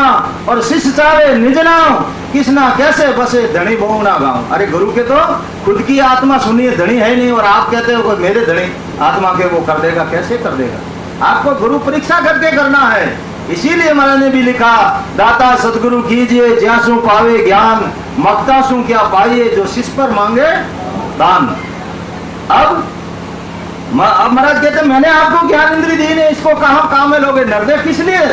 A: और शिष्य चावे निज नाम, किसना कैसे बसे धनी बहु ना गाँव। अरे गुरु के तो खुद की आत्मा सुनिए, धनी है नहीं, और आप कहते हो मेरे धनी आत्मा के वो कर देगा, कैसे कर देगा? आपको गुरु परीक्षा करके करना है। इसीलिए महाराज ने भी लिखा, दाता सदगुरु कीजिए ज्यासु पावे ज्ञान, मक्ता सु क्या पाइए जो शिष्य पर मांगे दान। अब महाराज कहते मैंने आपको ज्ञान इंद्री दी नहीं, इसको कहाँ काम में लोगे? नरदे किस लिए?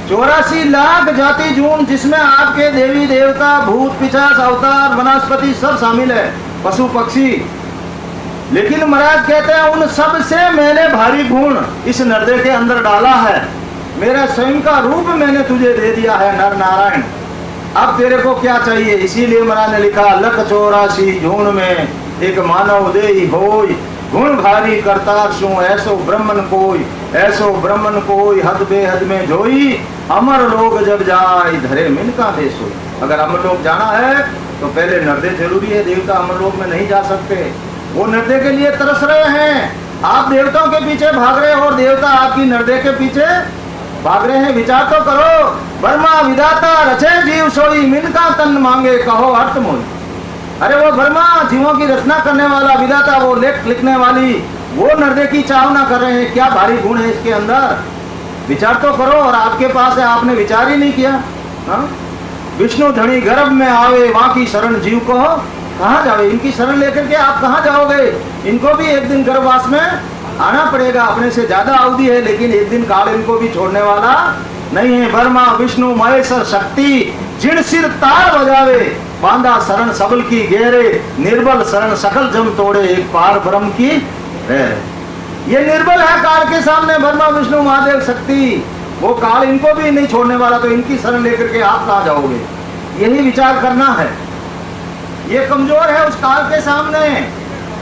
A: 84 लाख जाति जून, जिसमें आपके देवी देवता भूत पिशाच अवतार वनस्पति सब शामिल है, पशु पक्षी। लेकिन महाराज कहते हैं उन सब से मैंने भारी गुण इस नरदे के अंदर डाला है, मेरा स्वयं का रूप मैंने तुझे दे दिया है नर नारायण। अब तेरे को क्या चाहिए? इसीलिए महाराज ने लिखा, लख 84 जून में एक मानव देही होय, गुण भारी करतार सु ऐसो ब्रह्मन कोई, ऐसो ब्रह्मन कोई हद बेहद में जोई, अमर लोग जब जाए धरे मिनका देश हो। अगर अमर लोग जाना है तो पहले नरदे जरूरी है, देवता अमर लोग में नहीं जा सकते। वो नरदे के लिए तरस रहे हैं, आप देवताओं के पीछे भाग रहे हो और देवता आपकी नरदे के पीछे भाग रहे हैं। विचार तो करो, ब्रह्मा विधाता रचे जीव सोई, मिनका तन मांगे कहो अर्थ मोई। अरे वो ब्रह्मा जीवों की रचना करने वाला, विधाता वो लेख लिखने वाली, वो नरदे की चावना कर रहे हैं। क्या भारी गुण है इसके अंदर? विचार तो करो। और आपके पास है, आपने विचार ही नहीं किया। हाँ, विष्णु धनी गर्भ में आवे, वहां की शरण जीव को कहाँ जावे? इनकी शरण लेकर के आप कहाँ जाओगे? इनको भी एक दिन गर्भवास में आना पड़ेगा। अपने से ज्यादा अवधि है, लेकिन एक दिन काल इनको भी छोड़ने वाला नहीं है। ब्रह्मा विष्णु महेश्वर शक्ति जिन सिर तार बजावे, बांधा शरण सबल की गेरे, निर्बल शरण सकल जम तोड़े, एक पार ब्रह्म की है। ये निर्बल है काल के सामने, ब्रह्मा विष्णु महादेव शक्ति। वो काल इनको भी नहीं छोड़ने वाला, तो इनकी शरण लेकर के आप कहाँ जाओगे? यही विचार करना है। ये कमजोर है उस काल के सामने,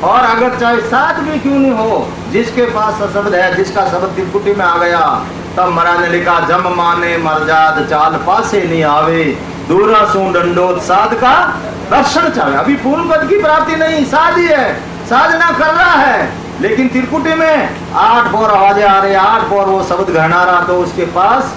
A: और अगर चाहे साथ भी क्यों नहीं हो, जिसके पास शब्द है, जिसका शब्द त्रिपुटी में आ गया, तब महाराज ने लिखा जम माने मरजाद चाल पासे नहीं आवे, दूरा सू डंडोत साध का दर्शन चाहे। अभी पूर्ण पद की प्राप्ति नहीं, साध ही है, साधना कर रहा है, लेकिन त्रिपुटी में 8 बोर आवाजें आ रही, 8 बोर वो शब्द गहना रहा, तो उसके पास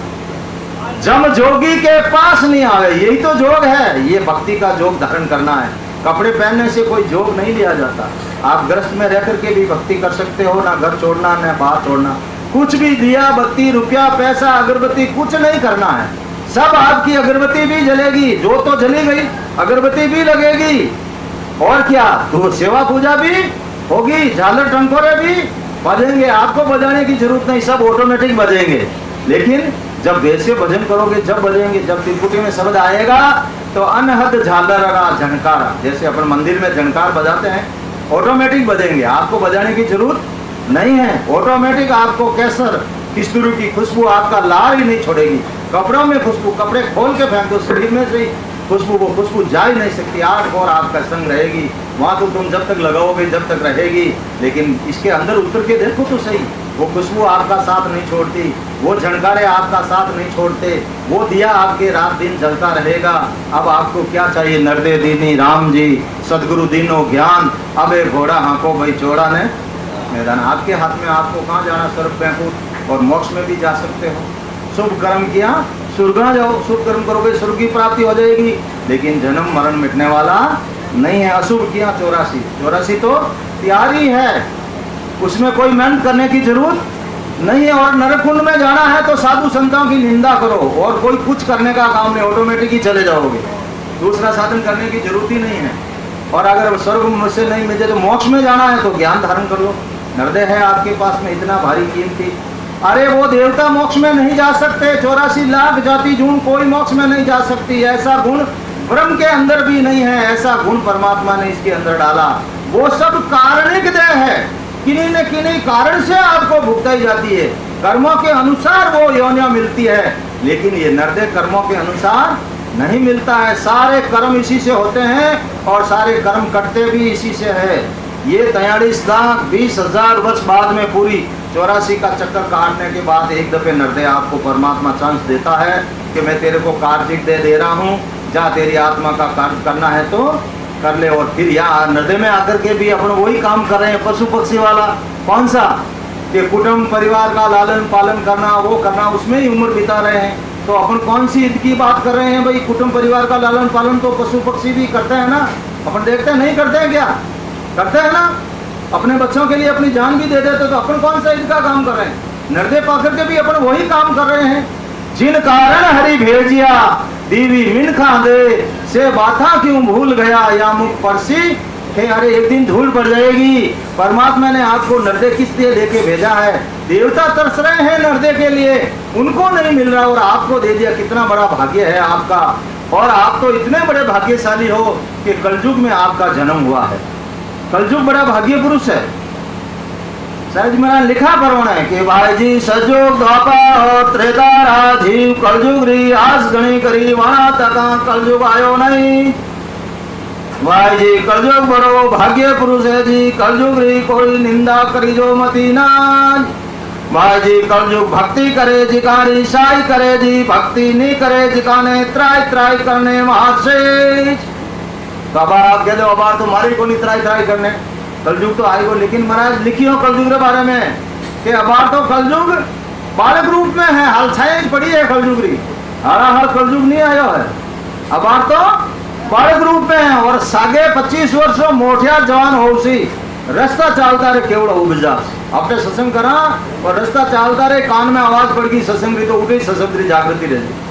A: जम जोगी के पास नहीं आवे। यही तो जोग है, ये भक्ति का जोग धारण करना है। कपड़े पहनने से कोई जोग नहीं लिया जाता। आप ग्रस्त में रह करके भी भक्ति कर सकते हो, ना घर छोड़ना ना बाहर छोड़ना, कुछ भी दिया बत्ती रुपया पैसा अगरबत्ती कुछ नहीं करना है। सब आपकी अगरबत्ती भी जलेगी, जो तो जली गई, अगरबत्ती भी लगेगी, और क्या तो सेवा पूजा भी होगी, झालर टंकोरे भी बजेंगे, आपको बजाने की जरूरत नहीं, सब ऑटोमेटिक बजेंगे। लेकिन जब वैसे भजन करोगे, जब बजेंगे, जब त्रिपुटी में शब्द आएगा तो अनहद झालरा झनकारा, जैसे अपन मंदिर में झनकार बजाते हैं, ऑटोमेटिक बजेंगे, आपको बजाने की जरूरत नहीं है। ऑटोमेटिक आपको केसर किस्तूरी की खुशबू आपका लार ही नहीं छोड़ेगी, कपड़ों में खुशबू, कपड़े खोल के फेंक दो, शरीर में से खुशबू, वो खुशबू जा ही नहीं सकती। 8 बोर आपका संग रहेगी, वहां तो तुम जब तक लगाओगे जब तक रहेगी, लेकिन इसके अंदर उतर के देखो तो सही, वो खुशबू आपका साथ नहीं छोड़ती, वो झनकारे आपका साथ नहीं छोड़ते, वो दिया आपके रात दिन जलता रहेगा। अब आपको क्या चाहिए? नरदे दीनी राम जी सदगुरु दीनो ज्ञान, अब एक घोड़ा हाँको भाई चौड़ा ने मैदान, आपके हाथ में, आपको कहाँ जाना, स्वर्ग बैकुंठ और मोक्ष में भी जा सकते हो। शुभ कर्म किया स्वर्ग जाओ, शुभ कर्म करोगे स्वर्ग की प्राप्ति हो जाएगी, लेकिन जन्म मरण मिटने वाला नहीं है। अशुभ किया 84 तो तैयारी है, उसमें कोई मेहनत करने की जरूरत नहीं है। और नरकुंड में जाना है तो साधु संतों की निंदा करो, और कोई कुछ करने का काम नहीं, ऑटोमेटिक ही चले जाओगे, दूसरा साधन करने की जरूरत ही नहीं है। और अगर स्वर्ग से नहीं मिले तो मोक्ष में जाना है तो ज्ञान धारण कर लो, नरदे है आपके पास में इतना भारी कीमती। अरे वो देवता मोक्ष में नहीं जा सकते, 84 लाख जाति जून कोई मोक्ष में नहीं जा सकती, ऐसा गुण ब्रह्म के अंदर भी नहीं है, ऐसा गुण परमात्मा ने इसके अंदर डाला। वो सब कारणिक देह है, किन्हीं न किन्हीं कारण से आपको भुगताई जाती है, कर्मों के अनुसार वो योनियां मिलती है, लेकिन ये नरदे कर्मों के अनुसार नहीं मिलता है। सारे कर्म इसी से होते हैं और सारे कर्म कटते भी इसी से है। ये 43,20,000 वर्ष बाद में पूरी 84 का चक्कर काटने के बाद एक दफे नरदे आपको परमात्मा चांस देता है कि मैं तेरे को कार्तिक दे रहा हूँ, जा तेरी आत्मा का कार्य करना है तो कर ले। और फिर यहाँ नरदे में आकर के भी अपन वही काम कर रहे हैं, पशु पक्षी वाला। कौन सा? कि कुटुंब परिवार का लालन पालन करना, वो करना, उसमें ही उम्र बिता रहे हैं। तो अपन कौन सी ईद की बात कर रहे हैं भाई? कुटुंब परिवार का लालन पालन तो पशु पक्षी भी करते हैं ना, अपन देखते हैं नहीं करते हैं क्या? करते हैं ना, अपने बच्चों के लिए अपनी जान भी दे देते, तो अपन कौन सा ईद का काम कर रहे हैं? नरदे पाकर के भी अपन वही काम कर रहे हैं। जिन कारण हरि भेजिया दीवी मिनखा दे, से बाथा क्यों भूल गया या मुख परसी है। अरे एक दिन धूल पड़ जाएगी। परमात्मा ने आपको नरदे किस लिए लेके भेजा है? देवता तरस रहे हैं नरदे के लिए, उनको नहीं मिल रहा और आपको दे दिया। कितना बड़ा भाग्य है आपका। और आप तो इतने बड़े भाग्यशाली हो कि कलयुग में आपका जन्म हुआ है। कलयुग बड़ा भाग्य पुरुष है। सहज महाराज लिखा परोण है कि भाई जी सजोग द्वापर त्रेता राजीव कलयुग री आस गणी करी वहां तक कलयुग आयो नहीं। भाई जी कलयुग बड़ो भाग्य पुरुष है जी, कलयुग री कोई निंदा करी जो मती नाज। भाई जी कलयुग भक्ति करे जिकानी साई करे जी, भक्ति नहीं करे जिकाने त्राय त्राय करने महाशेष। तो अबार आप कह दो अबार तुम्हारी को नहीं त्राय त्राय करने, कलयुग तो आएगो। लेकिन महाराज लिखियो कलयुग के बारे में कि अबार तो कलयुग बालक रूप में है, हाल छाएज पड़ी है कलयुग री, हरा हाल कलयुग नहीं आयो है। अबार तो बालक रूप में है और सागे 25 वर्षों मोठिया जवान हो सी रास्ता चालता रे केवड़ उबजा। आपने सत्संग करा और रास्ता चालता रे, कान में आवाज पड़ गई सत्संग री तो उठी सशब्द री जागृति रही।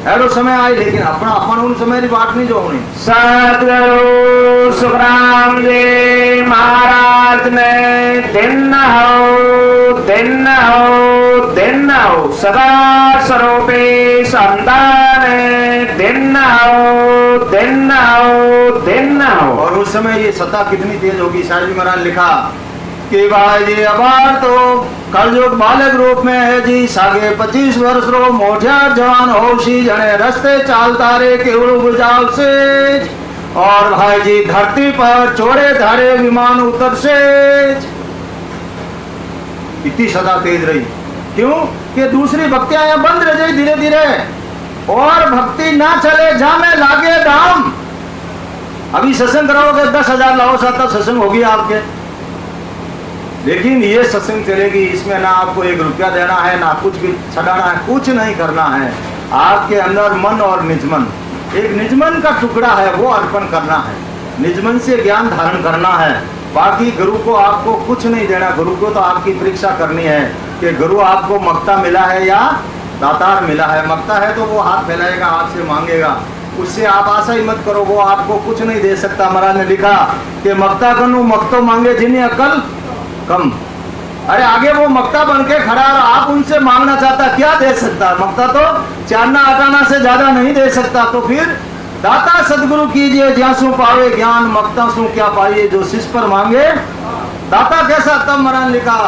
A: ऐडो समय आई लेकिन अपना अपन उन समय री बात नहीं जो होनी।
B: सतगुरु सुखराम जी महाराज ने दिन हो सदा स्वरूपी संतान दिन हो।
A: और उस समय ये सत्ता कितनी तेज होगी। साहिब महाराज लिखा कि भाई जी अबार तो कलयुग बालक रूप में है जी, सागे 25 वर्ष रो मोठिया जवान होशी जने रस्ते चालता रे केवड़ू बुझाव से, और भाई जी धरती पर चोड़े धारे विमान उतर से। इतनी सदा तेज रही, क्यों कि दूसरी भक्तियां यहाँ बंद रह जाए धीरे धीरे, और भक्ति ना चले जा में लागे दाम। अभी सत्संग कराओगे 10,000 लाओ साता सत्संग होगी आपके, लेकिन ये सत्संग चलेगी, इसमें ना आपको 1 रुपया देना है, ना कुछ भी छड़ाना है, कुछ नहीं करना है। आपके अंदर मन और निजमन, एक निजमन का टुकड़ा है वो अर्पण करना है, निजमन से ज्ञान धारण करना है। बाकी गुरु को आपको कुछ नहीं देना। गुरु को तो आपकी परीक्षा करनी है कि गुरु आपको मक्ता मिला है या दातार मिला है। मक्ता है तो वो हाथ फैलाएगा, आपसे मांगेगा, उससे आप आशा ही मत करो, वो आपको कुछ नहीं दे सकता। महाराज ने लिखा कि मक्ता कनु मक्तो मांगे जिन्हें अकल कम। अरे आगे वो मक्ता बन के खड़ा और आप उनसे मांगना चाहता, क्या दे सकता? मक्ता तो चारना आटाना से ज्यादा नहीं दे सकता। तो फिर दाता सदगुरु कीजिए ज्यासु पावे ज्ञान, मक्ता सु क्या पाइए जो शिष्य पर मांगे दाता कैसा। तब महाराज लिखा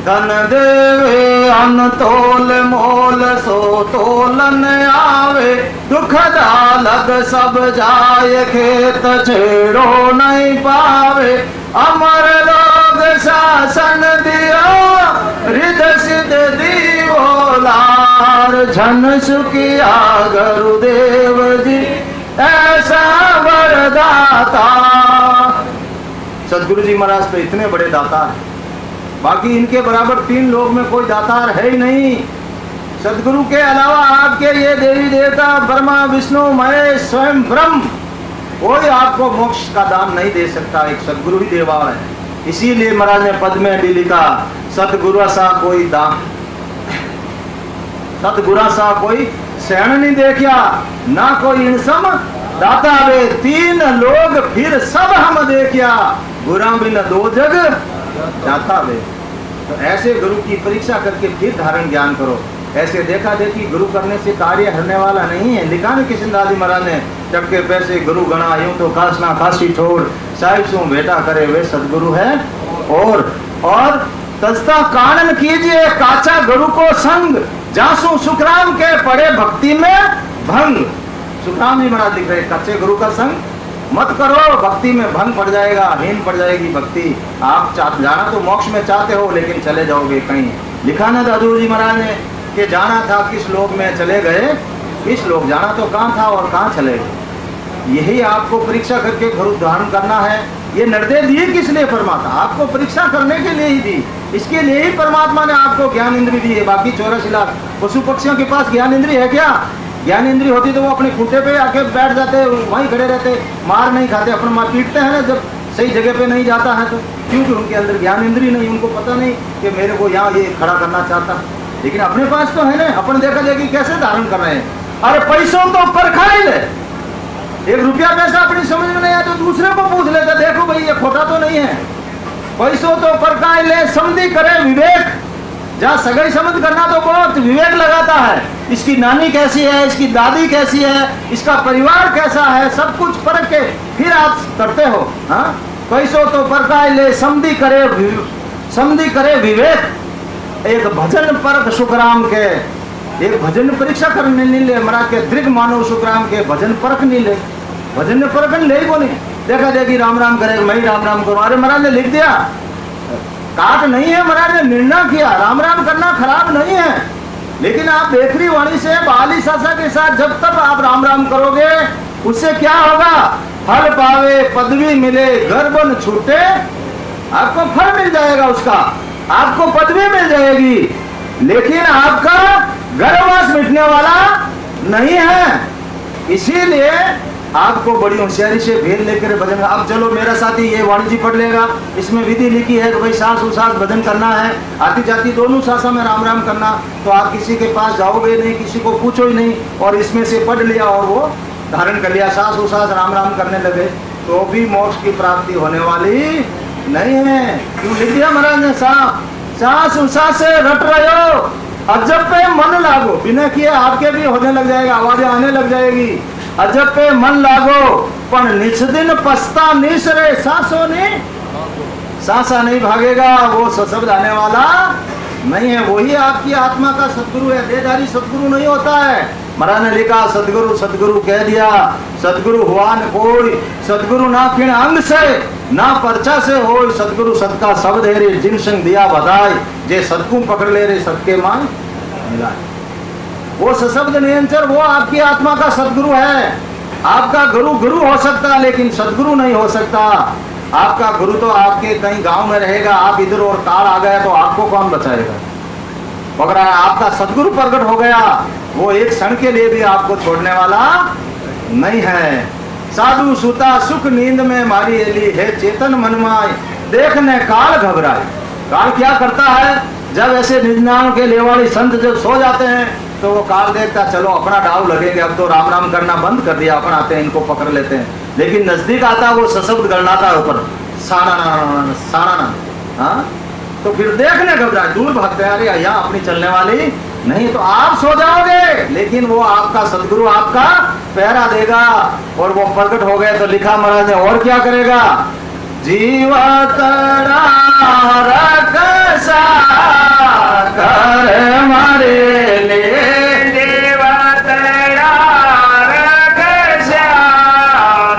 A: धन देवे अन तोल मोल सो तोलन आवे, दुख दालक सब जाए खेत छेड़ो नहीं पावे, अमर लोग शासन दिया हृदय सिद्ध दीवोलार, झन सुखिया गुरुदेव जी ऐसा वरदाता। सदगुरु जी महाराज तो इतने बड़े दाता हैं, बाकी इनके बराबर 3 लोग में कोई दातार है ही नहीं। सदगुरु के अलावा आपके ये देवी देवता ब्रह्मा विष्णु महेश स्वयं ब्रह्म, कोई आपको मोक्ष का दान नहीं दे सकता, एक सदगुरु ही देवार है। इसीलिए महाराज ने पद में भी लिखा सतगुरु सा कोई दान, सतगुरु सा कोई शरण नहीं देखिया, ना कोई इंसम दाता वे 3 लोग फिर सब हम देखिया, गुरा बिन 2 जग जाता वे। तो ऐसे गुरु की परीक्षा करके फिर धारण ज्ञान करो। ऐसे देखा देखी गुरु करने से कार्य हरने वाला नहीं है। लिखा नहीं किशनदास जी महाराज ने, चटके पैसे गुरु गणा यूं तो खासना खासी छोड़, साहिब सु बेटा करे वे सदगुरु है। और तस्ता कानन कीजिए काचा गुरु को संग, जासू सुखराम के पड़े भक्ति में भंग। सुखराम जी महाराज लिख रहे कच्चे गुरु का संग मत करो, भक्ति में भंग पड़ जाएगा, हीन पड़ जाएगी भक्ति। आप जाना तो मोक्ष में चाहते हो, लेकिन चले जाओगे कहीं। लिखा ना दादू जी महाराज ने कि जाना था किस लोक में चले गए किस लोक, जाना तो कहाँ था और कहाँ चले गए। यही आपको परीक्षा करके गुरु धारण करना है। ये निर्देश दिए किस लिए? परमात्मा आपको परीक्षा करने के लिए ही दी, इसके लिए ही परमात्मा ने आपको ज्ञान इंद्री दी है। बाकी 84 लाख पशु पक्षियों के पास ज्ञान इंद्री है क्या? ज्ञान इंद्री होती तो वो अपने खूंटे पे आके बैठ जाते, वहीं खड़े रहते, मार नहीं खाते। अपन मार पीटते हैं ना जब सही जगह पे नहीं जाता है, तो क्योंकि उनके अंदर ज्ञान इंद्री नहीं, उनको पता नहीं कि मेरे को यहाँ ये खड़ा करना चाहता। लेकिन अपने पास तो है ना, अपन देखा जाए कि कैसे धारण कर रहे हैं। अरे पैसों तो परखाई ले, 1 रुपया पैसा अपनी समझ में नहीं आया तो दूसरे को पूछ लेते, देखो भाई ये खोटा तो नहीं है। पैसों तो परखाई ले, समझी करे विवेक। जहाँ सगाई समझ करना तो बहुत विवेक लगाता है, इसकी नानी कैसी है, इसकी दादी कैसी है, इसका परिवार कैसा है, सब कुछ परख के फिर आप करते हो। हाँ, पैसों तो परखाई ले, समझी करे विवेक। एक भजन परख सुखराम के, एक भजन परीक्षा करने नहीं ले महाराज के दृढ़ मानव सुखराम के भजन परख नहीं ले, भजन परख ले को नहीं देखा देखी राम राम करे, मैं राम राम करूं। अरे महाराज ने लिख दिया, काट नहीं है, महाराज ने निर्णय किया राम राम करना खराब नहीं है, लेकिन आप बेखरी वाणी से बाली सासा के साथ जब तक आप राम राम करोगे उससे क्या होगा? फल पावे पदवी मिले घर बन छूटे, आपको फल मिल जाएगा, उसका आपको पदवी मिल जाएगी, लेकिन आपका गर्भवास मिटने वाला नहीं है। इसीलिए आपको बड़ी होशियारी से भेद लेकर भजन। अब चलो मेरा साथी ये वाणी जी पढ़ लेगा, इसमें विधि लिखी है कि भाई सास उसास भजन करना है, आती जाती दोनों सासा में राम राम करना, तो आप किसी के पास जाओगे नहीं, किसी को पूछो ही नहीं, और इसमें से पढ़ लिया और वो धारण कर लिया, सास उसास राम राम करने लगे, तो भी मोक्ष की प्राप्ति होने वाली नहीं है। क्यों लिख दिया महाराज ने? सास उसास से रट रहे हो, अजब पे मन लागो, बिना किए आपके भी होने लग जाएगा, आवाजें आने लग जाएगी। अजब पे मन लागो पण निछ दिन पछता निसरे सासों ने सांसा नहीं भागेगा, वो सशब्द आने वाला नहीं है। वही आपकी आत्मा का सदगुरु है, देहधारी सदगुरु नहीं होता है। महाराज ने लिखा सदगुरु सदगुरु कह दिया, सदगुरु हुआ न कोई, सदगुरु ना किण अंग से ना परचा से हो, सदगुरु सदका शब्द है रे जिन संग दिया बधाई, जे सदकू पकड़ ले रे सदके मान मिला। वो सशब्द निरंतर वो आपकी आत्मा का सदगुरु है। आपका गुरु गुरु हो सकता है लेकिन सदगुरु नहीं हो सकता। आपका गुरु तो आपके कहीं गांव में रहेगा, आप इधर और काल आ गया तो आपको कौन बचाएगा? मगर आपका सदगुरु प्रकट हो गया, वो एक क्षण के लिए भी आपको छोड़ने वाला नहीं है। साधु सुता सुख नींद में मारी एली है, चेतन मनमाय देखने काल घबराए। काल क्या करता है? जब ऐसे निजनाम के लेवाड़ी संत जब सो जाते हैं तो वो काल देखता, चलो अपना डाव लगेंगे, अब तो राम राम करना बंद कर दिया, अपन आते हैं इनको पकड़ लेते हैं। लेकिन नजदीक आता वो सशब्द गणनाता है ऊपर साना ना, हाँ तो फिर देखने घबराए, दूर भागते हैं, अरे यहाँ अपनी चलने वाली नहीं, तो आप सो जाओगे लेकिन वो आपका सदगुरु आपका पहरा देगा। और वो प्रकट हो गए तो लिखा महाराज ने और क्या करेगा? जीवतड़ा रकसा कर मारे ले, जीवतड़ा रकसा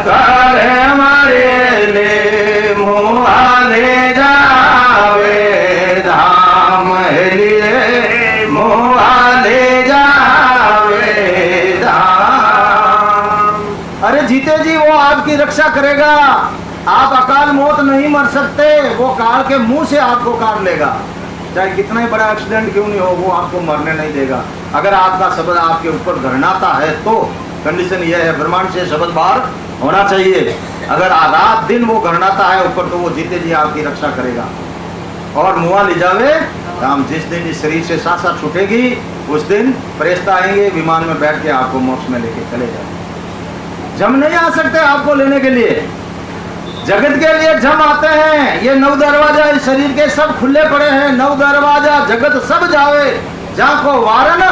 A: कर मारे ले, मुआ ले जावे धाम लिए, मुआ ले जावे धाम। अरे जीते जी वो आपकी रक्षा करेगा। आप अकाल मौत नहीं मर सकते, वो काल के मुंह से आपको काट लेगा। चाहे कितना ही बड़ा एक्सीडेंट क्यों नहीं हो, वो आपको मरने नहीं देगा। अगर आपका शब्द आपके ऊपर घरनाता है तो कंडीशन ये है, ब्रह्मांड से शब्द बाहर होना चाहिए। अगर रात दिन वो घरनाता है ऊपर तो वो जीते जी आपकी रक्षा करेगा। और मुआ ले जावे हम, जिस दिन इस शरीर से सांसा छूटेगी उस दिन फरिश्ता आएंगे, विमान में बैठ के आपको मोक्ष में लेके चले जाएंगे। जम नहीं आ सकते आपको लेने के लिए, जगत के लिए जम आते हैं। ये 9 दरवाजा इस शरीर के सब खुले पड़े हैं, 9 दरवाजा जगत सब जावे, जहाँ को वार न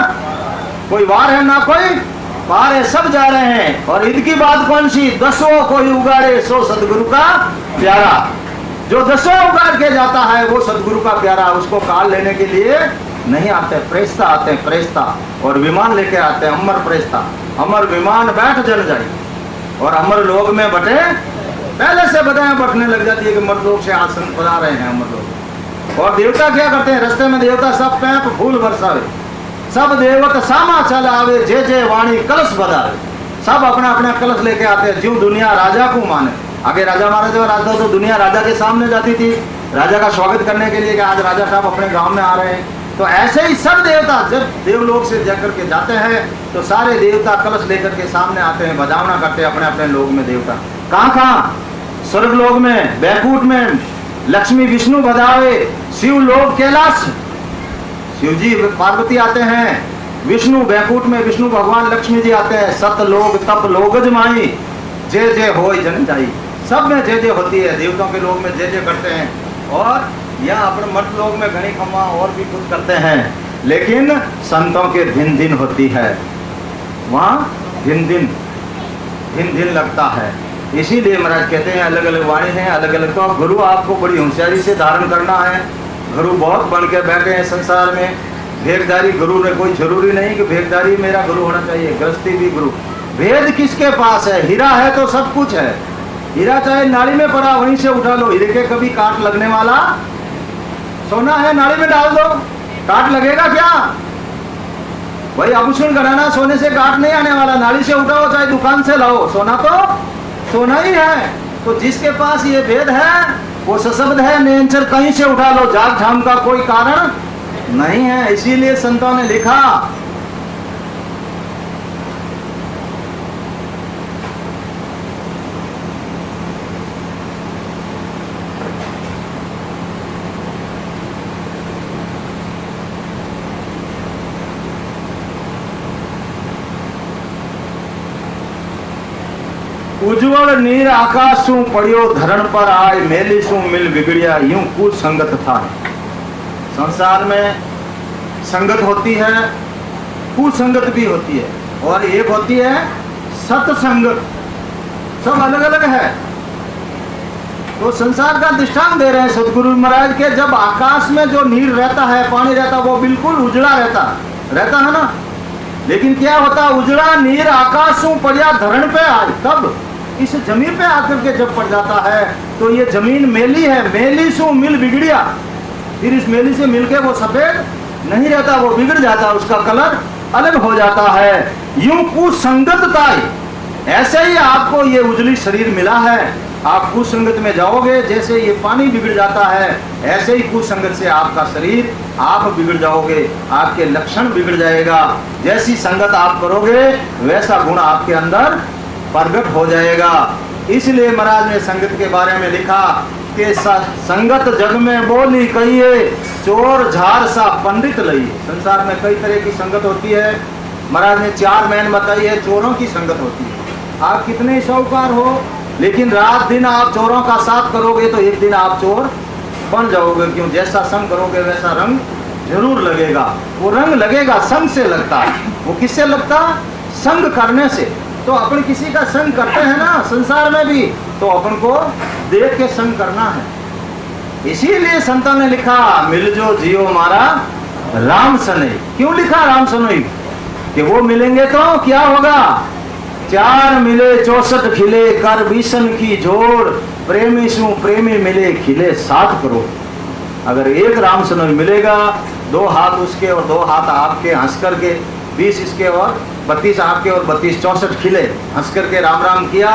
A: कोई वार है ना कोई पार है, सब जा रहे हैं। और इनकी बात कौन सी? 10 कोई उगाड़े सो सदगुरु का प्यारा। जो 10 उगाड़ के जाता है वो सदगुरु का प्यारा, उसको काल लेने के लिए नहीं आते, प्रेस्ता आते हैं, प्रेस्ता। और विमान लेके आते हैं, अमर प्रेस्ता। अमर विमान बैठ जल जाए और अमर लोग में बटे, पहले से बताया बैठने लग जाती है कि मर्दलोक से आसन बजा रहे हैं अमर लोग। और देवता क्या करते हैं? रास्ते में देवता सब पैप फूल बरसावे, सब देवता सामा चल आवे, जे जे वाणी कलश बधावे। सब अपना अपना कलश लेके आते हैं, ज्यों दुनिया राजा को माने। आगे राजा महाराजा राजा तो दुनिया राजा के सामने जाती थी राजा का स्वागत करने के लिए कि आज राजा साहब अपने गांव में आ रहे हैं। तो ऐसे ही सब देवता जब देवलोक से जाकर के जाते हैं तो सारे देवता कलश लेकर के सामने आते हैं, बजावना करते हैं अपने अपने लोग में। देवता कहाँ कहाँ? स्वर्ग लोक में, बैकुंठ में लक्ष्मी विष्णु बजावे, शिव लोक कैलाश शिव जी पार्वती आते हैं, विष्णु बैकुंठ में विष्णु भगवान लक्ष्मी जी आते हैं। सत लोग तप लोग जमाई, जय जय हो जन जाई। सब में जय जय होती है, देवताओं के लोग में जय जय करते हैं। और यह अपने मर्द लोग में घनी खम्मा और भी कुछ करते हैं, लेकिन संतों के दिन दिन होती है, वहाँ दिन दिन लगता है। इसीलिए महाराज कहते हैं अलग अलग वाणी है, अलग अलग। तो गुरु आपको बड़ी होशियारी से धारण करना है। गुरु बहुत बन के बैठे हैं संसार में। भेदधारी गुरु ने कोई जरूरी नहीं कि भेदधारी मेरा गुरु होना चाहिए, गृहस्थी भी गुरु। भेद किसके पास है? हीरा है तो सब कुछ है। हीरा चाहे नाली में पड़ा वहीं से उठा लो, हीरे के कभी काट लगने वाला। सोना है नाली में डाल दो, काट लगेगा क्या? भाई आभूषण कराना, सोने से काट नहीं आने वाला। नाली से उठाओ चाहे दुकान से लाओ, सोना तो सोना ही है। तो जिसके पास ये भेद है वो सशब्द है, निरंतर कहीं से उठा लो, जाग झाम का कोई कारण नहीं है। इसीलिए संतों ने लिखा उज्जवल नीर आकाश सु पड़ियो धरण पर आए, मेली सु मिल बिगड़िया यूं कुछ संगत था। संसार में संगत होती है, कुसंगत भी होती है, और एक होती है सत्संगत। सब अलग अलग है। तो संसार का दृष्टांत दे रहे हैं सदगुरु महाराज के, जब आकाश में जो नीर रहता है, पानी रहता, वो बिल्कुल उजड़ा रहता है ना। लेकिन क्या होता, उजड़ा नीर आकाश से पड़िया धरण पे आए, तब इस जमीन पे आकर के जब पड़ जाता है तो ये जमीन मेली है, मेली से मिल बिगड़िया, फिर इस मेली से मिलके वो सफेद नहीं रहता, वो बिगड़ जाता, उसका कलर अलग हो जाता है। यूं कुसंगतता, ऐसे ही आपको ये उजली शरीर मिला है, आप कुसंगत में जाओगे, जैसे ये पानी बिगड़ जाता है ऐसे ही कुसंगत से आपका शरीर, आप बिगड़ जाओगे, आपके लक्षण बिगड़ जाएगा। जैसी संगत आप करोगे वैसा गुण आपके अंदर प्रकट हो जाएगा। इसलिए महाराज ने संगत के बारे में लिखा कि संगत जग में बोली कहिए, चोर झार सा पंडित लइए। संसार में कई तरह की संगत होती है, महाराज ने 4 मैन बताई है। चोरों की संगत होती है, आप कितने साहूकार हो, लेकिन रात दिन आप चोरों का साथ करोगे तो एक दिन आप चोर बन जाओगे। क्यों? जैसा संग करोगे वैसा रंग जरूर लगेगा। वो रंग लगेगा, संग से लगता है। वो किससे लगता? संग करने से। तो अपन किसी का संग करते हैं ना संसार में भी, तो अपन को देख के संग करना है। इसीलिए संतों ने लिखा, मिल जो जियो मारा राम सने। क्यों लिखा राम सनोई? कि वो मिलेंगे तो क्या होगा? 4 मिले 64 खिले, कर बीसन की जोड़, प्रेमी सु प्रेमी मिले खिले 7 करोड़। अगर एक राम सनोई मिलेगा, 2 हाथ उसके और 2 हाथ आपके, हंस करके 20 इसके और 32 आपके और 32 64 खिले, हंस करके राम राम किया,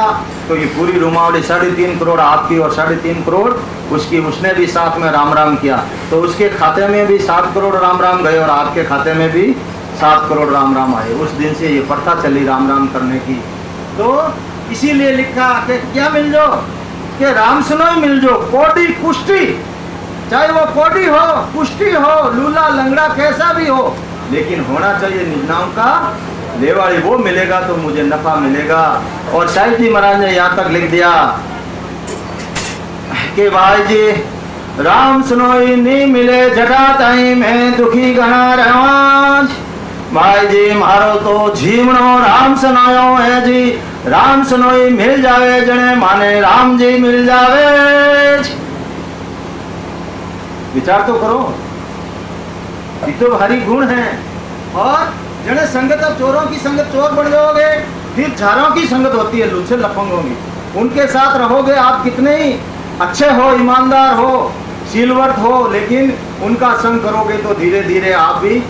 A: तो ये पूरी रुमावली 3.5 करोड़ आपकी और 3.5 करोड़ उसकी, उसने भी साथ में राम राम किया, तो उसके खाते में भी 7 करोड़ राम राम गए और आपके खाते में भी 7 करोड़ राम राम आए। उस दिन से ये प्रथा चली राम राम करने की। तो इसीलिए लिखा कि क्या मिल जो? कि राम सुनोई मिल जो, कोटी कुष्टी, चाहे वो कोटी हो, कुष्टी हो, लूला लंगड़ा कैसा भी हो, लेकिन होना चाहिए निजनाम का लेवाड़ी, वो मिलेगा तो मुझे नफा मिलेगा। और साहिब जी महाराज ने यहाँ तक लिख दिया कि भाई जी राम सुनोई नहीं मिले जटा ताई मैं दुखी गणा रवाज। भाई जी मारो तो जीवनो राम सुनायो है जी, राम सुनोई मिल जावे जने माने राम जी मिल जावे। विचार तो करो, ये तो भारी गुण है। और जने संगत, अब चोरों की संगत चोर बन जाओगे, फिर झारों की संगत होती है लुच्चे लफंगों की, उनके साथ रहोगे आप कितने ही अच्छे हो, ईमानदार हो, शीलवर्त हो, लेकिन उनका संग करोगे तो धीरे धीरे आप भी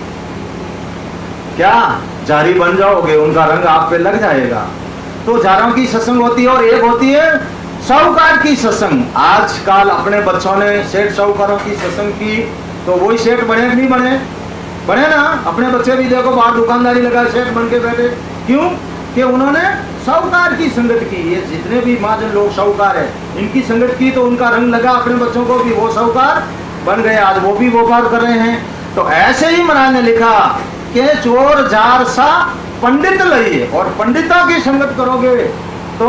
A: क्या जारी बन जाओगे, उनका रंग आप पे लग जाएगा। तो झारों की सत्संग होती है और एक होती है साहूकार की सत्संग। आजकल अपने बच्चों ने सेठ साहूकारों की सत्संग की, तो वही सेठ बने नहीं बने? बने ना। अपने बच्चे भी देखो बाहर दुकानदारी लगा सेठ बन के बैठे, क्यों? कि उन्होंने साहूकार की संगत की। ये जितने भी महाजन लोग साहूकार है, इनकी संगत की तो उनका रंग लगा अपने बच्चों को भी, वो साहूकार बन गए, आज वो भी व्यापार कर रहे हैं। तो ऐसे ही महाराज ने लिखा कि चोर जार सा पंडित लइए, और पंडितों की संगत करोगे तो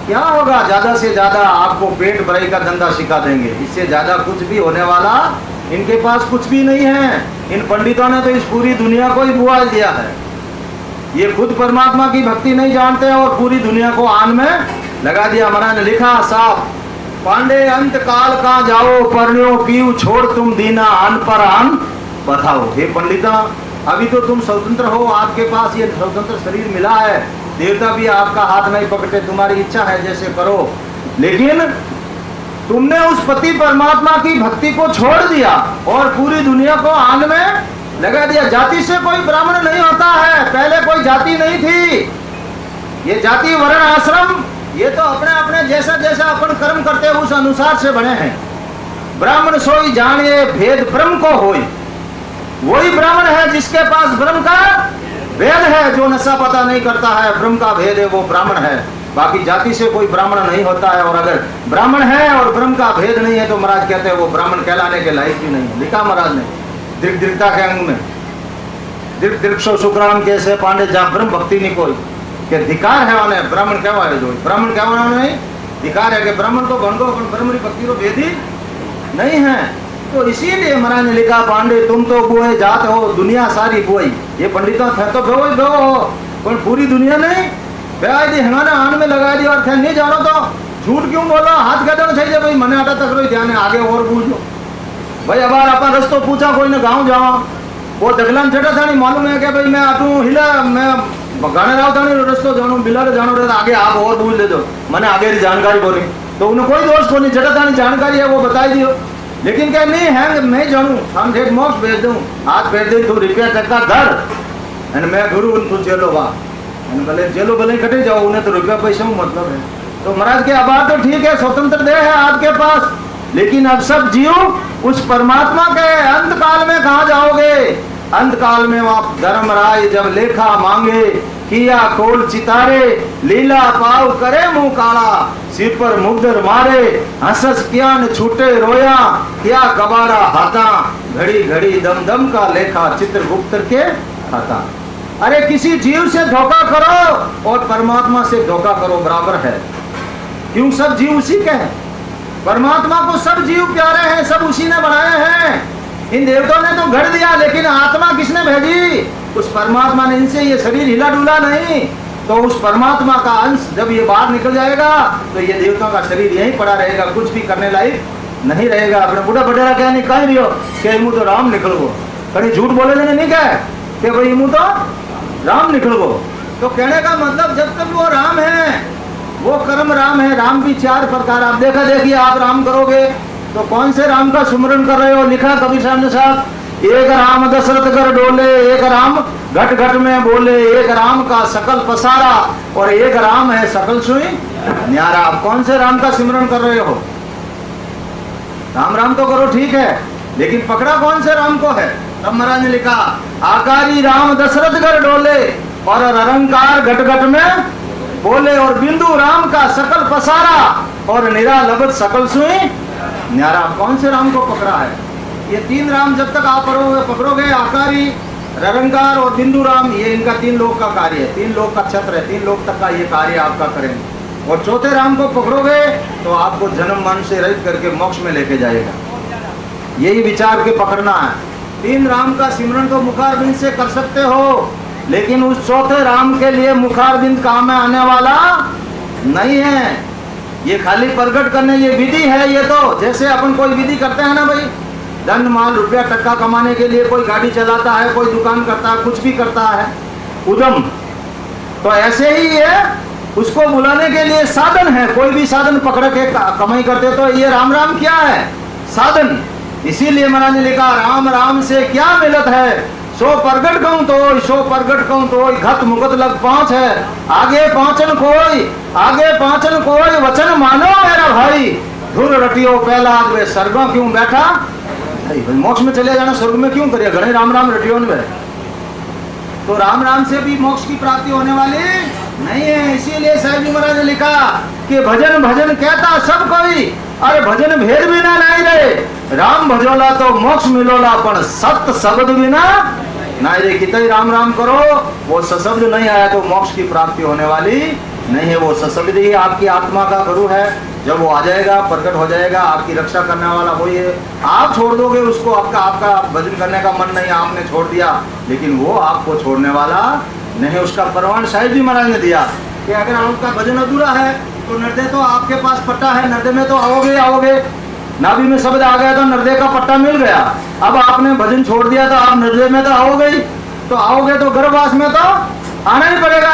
A: क्या होगा? ज्यादा से ज्यादा आपको पेट भराई का धंधा सिखा देंगे, इससे ज्यादा कुछ भी होने वाला इनके पास कुछ भी नहीं है। इन पंडितों ने तो इस पूरी दुनिया को ही बुआ दिया है। ये खुद परमात्मा की भक्ति नहीं जानते हैं और पूरी दुनिया को आन में लगा दिया। महाराज ने लिखा साफ, पांडे अंत काल का जाओ, परण्यो पीऊ छोड़ तुम दीना, अन पर अन बताओ। हे पंडिता, अभी तो तुम स्वतंत्र हो, आपके पास ये स्वतंत्र शरीर मिला है, देवता भी आपका हाथ नहीं पकड़ते, तुम्हारी इच्छा है जैसे करो, लेकिन तुमने उस पति परमात्मा की भक्ति को छोड़ दिया और पूरी दुनिया को आन में लगा दिया। जाति से कोई ब्राह्मण नहीं होता है, पहले कोई जाति नहीं थी। ये जाति वर्ण आश्रम ये तो अपने अपने जैसा जैसा अपन कर्म करते हैं उस अनुसार से बने हैं। ब्राह्मण सोई जानिए भेद ब्रह्म को होई, वही ब्राह्मण है जिसके पास ब्रह्म का भेद है। जो नशा पता नहीं करता है, ब्रह्म का भेद है, वो ब्राह्मण है। बाकी जाति से कोई ब्राह्मण नहीं होता है। और अगर ब्राह्मण है और ब्रह्म का भेद नहीं है तो महाराज कहते हैं वो ब्राह्मण कहलाने के लायक भी नहीं है। लिखा महाराज ने दीर्घ दीर्घता के अंग में, दीर्घ दीर्घ शुक्राम कैसे पांडे जा ब्रह्म भक्ति नहीं कोई के धिकार है उन्हें ब्राह्मण कहवा है। जो ब्राह्मण कहवा नहीं धिकार है कि ब्राह्मण तो बन गो अपन ब्रह्म की भक्ति को भेद ही नहीं है। तो इसीलिए महाराज ने लिखा, पांडे तुम तो बुए जात हो, दुनिया सारी बुआई। ये पंडितों थे तो बेवो बेवो हो, पर पूरी दुनिया नहीं बेआई दी हंगाना आन में लगा दी और थे नहीं जानो तो झूठ क्यों बोलो, हाथ कह देना चाहिए भाई मने आटा तक रही ध्यान है, आगे और पूछ लो भाई। अब अपन रस्तो पूछा कोई ने गाँव जावा, वो दखलान छठा था नहीं मालूम है कि भाई मैं आटू हिला, मैं गाने राव था नहीं रस्तो जानो बिलारे जानो रहे, आगे आप और पूछ ले दो, मैंने आगे की जानकारी बोली तो उन्हें कोई दोष को नहीं, छठा था नहीं जानकारी है वो बताई दियो। लेकिन क्या नहीं है मैं जानू हम ठेठ मोक्ष भेज दूँ, हाथ भेज दे तू रुपया टक्का धर मैं गुरु तू चलो वाह भले चलो भले कटे जाओ, उन्हें तो रुपया पैसा मतलब है। तो महाराज के आबाद तो ठीक है, स्वतंत्र देह है आपके पास, लेकिन अब सब जीव उस परमात्मा के अंत काल में कहा जाओगे? अंत काल में आप धर्मराय जब लेखा मांगे, किया खोल चितारे, लीला पाव करे मुंह काला, सिर पर मुग्धर मारे, हंसस किया न छूटे रोया, क्या कबारा हाथा, घड़ी घड़ी दम दम का लेखा चित्रगुप्त के खाता। अरे किसी जीव से धोखा करो और परमात्मा से धोखा करो बराबर है, क्यों? सब जीव उसी के हैं, परमात्मा को सब जीव प्यारे हैं, सब उसी ने बनाए हैं। इन देवताओं ने तो गढ़ दिया, लेकिन आत्मा किसने भेजी? उस परमात्मा ने। इनसे ये शरीर हिला डुला नहीं, तो उस परमात्मा का अंश जब ये बाहर निकल जाएगा तो ये देवताओं का शरीर यहीं पड़ा रहेगा, कुछ भी करने लायक नहीं रहेगा। अपने बूढ़ा बटेरा क्या नहीं कह रही हो कि मुँह तो राम निकल गो, कहीं झूठ बोले देने नहीं कहे कि भाई मुँह तो राम निकल गो। तो कहने का मतलब जब तक वो राम है, वो कर्म राम है। राम भी चार प्रकार, आप देखा देखिए आप राम करोगे तो कौन से राम का सुमरन कर रहे हो? लिखा कबीर साहब ने साहब, एक राम दशरथ कर डोले, एक राम घट घट में बोले, एक राम का सकल पसारा और एक राम है सकल सुई न्यारा। आप कौन से राम का सिमरन कर रहे हो? राम राम तो करो ठीक है, लेकिन पकड़ा कौन से राम को है? तब महाराज ने लिखा, आकारी राम दशरथ कर डोले और अरंकार घट घट में बोले, और बिंदु राम का सकल पसारा और निरालभत सकल सुई न्यारा। कौन से राम को पकड़ा है? ये तीन राम जब तक आप पकड़ोगे, आकारी, ररंकार और बिंदु राम, ये इनका तीन लोक का कार्य है, तीन लोक का छत्र है, तीन लोक तक का ये कार्य आपका करेंगे। और चौथे राम को पकड़ोगे तो आपको जन्म मन से रहित करके मोक्ष में लेके जाएगा। यही विचार के पकड़ना है। तीन राम का सिमरन तो मुखारबिंद से कर सकते हो, लेकिन उस चौथे राम के लिए मुखारबिंद काम में आने वाला नहीं है। ये खाली प्रकट करने ये विधि है। ये तो जैसे अपन कोई विधि करते हैं ना भाई, धन माल रुपया टक्का कमाने के लिए कोई गाड़ी चलाता है, कोई दुकान करता है, कुछ भी करता है उद्यम, तो ऐसे ही है उसको बुलाने के लिए साधन है। कोई भी साधन पकड़ के कमाई करते, तो ये राम राम क्या है? साधन। इसीलिए महाराज ने लिखा, राम राम से क्या मिलत है, सो प्रगट कहूं तो, सो प्रगट कहूं तो, घत मुगत लग पांच है, आगे पांचन कोई, आगे पांचन कोई, वचन मानो मेरा भाई, धुर रटियो पहला आगे स्वर्गों क्यों बैठा भाई, मोक्ष में चले जाना स्वर्ग में क्यों करिए, घने राम राम रटियो में। तो राम राम से भी मोक्ष की प्राप्ति होने वाली नहीं है। इसीलिए साहिब जी महाराज ने लिखा कि भजन भजन कहता सब कोई, अरे भजन भेद बिना नहीं रहे, राम भजोला तो मोक्ष मिलोला, पण सत्य शब्द बिना नहीं रे। कितने राम राम करो, वो सशब्द नहीं आया तो मोक्ष की प्राप्ति होने वाली नहीं है। वो सशब्द ही आपकी आत्मा का गुरु है। जब वो आ जाएगा, प्रकट हो जाएगा, आपकी रक्षा करने वाला वही है। आप छोड़ दोगे उसको, आपका भजन करने का मन नहीं, आपने छोड़ दिया, लेकिन वो आपको छोड़ने वाला नहीं। उसका प्रमाण साहिब जी महाराज ने दिया कि अगर आपका भजन अधूरा है तो नर्दे तो आपके पास पट्टा है, नर्दे में तो आओगे। नाभि में शब्द आ गया तो नर्दे का पट्टा मिल गया। अब आपने भजन छोड़ दिया तो आप नर्दे में तो आओगे ही, तो आओगे तो गर्भवास में तो आना ही पड़ेगा।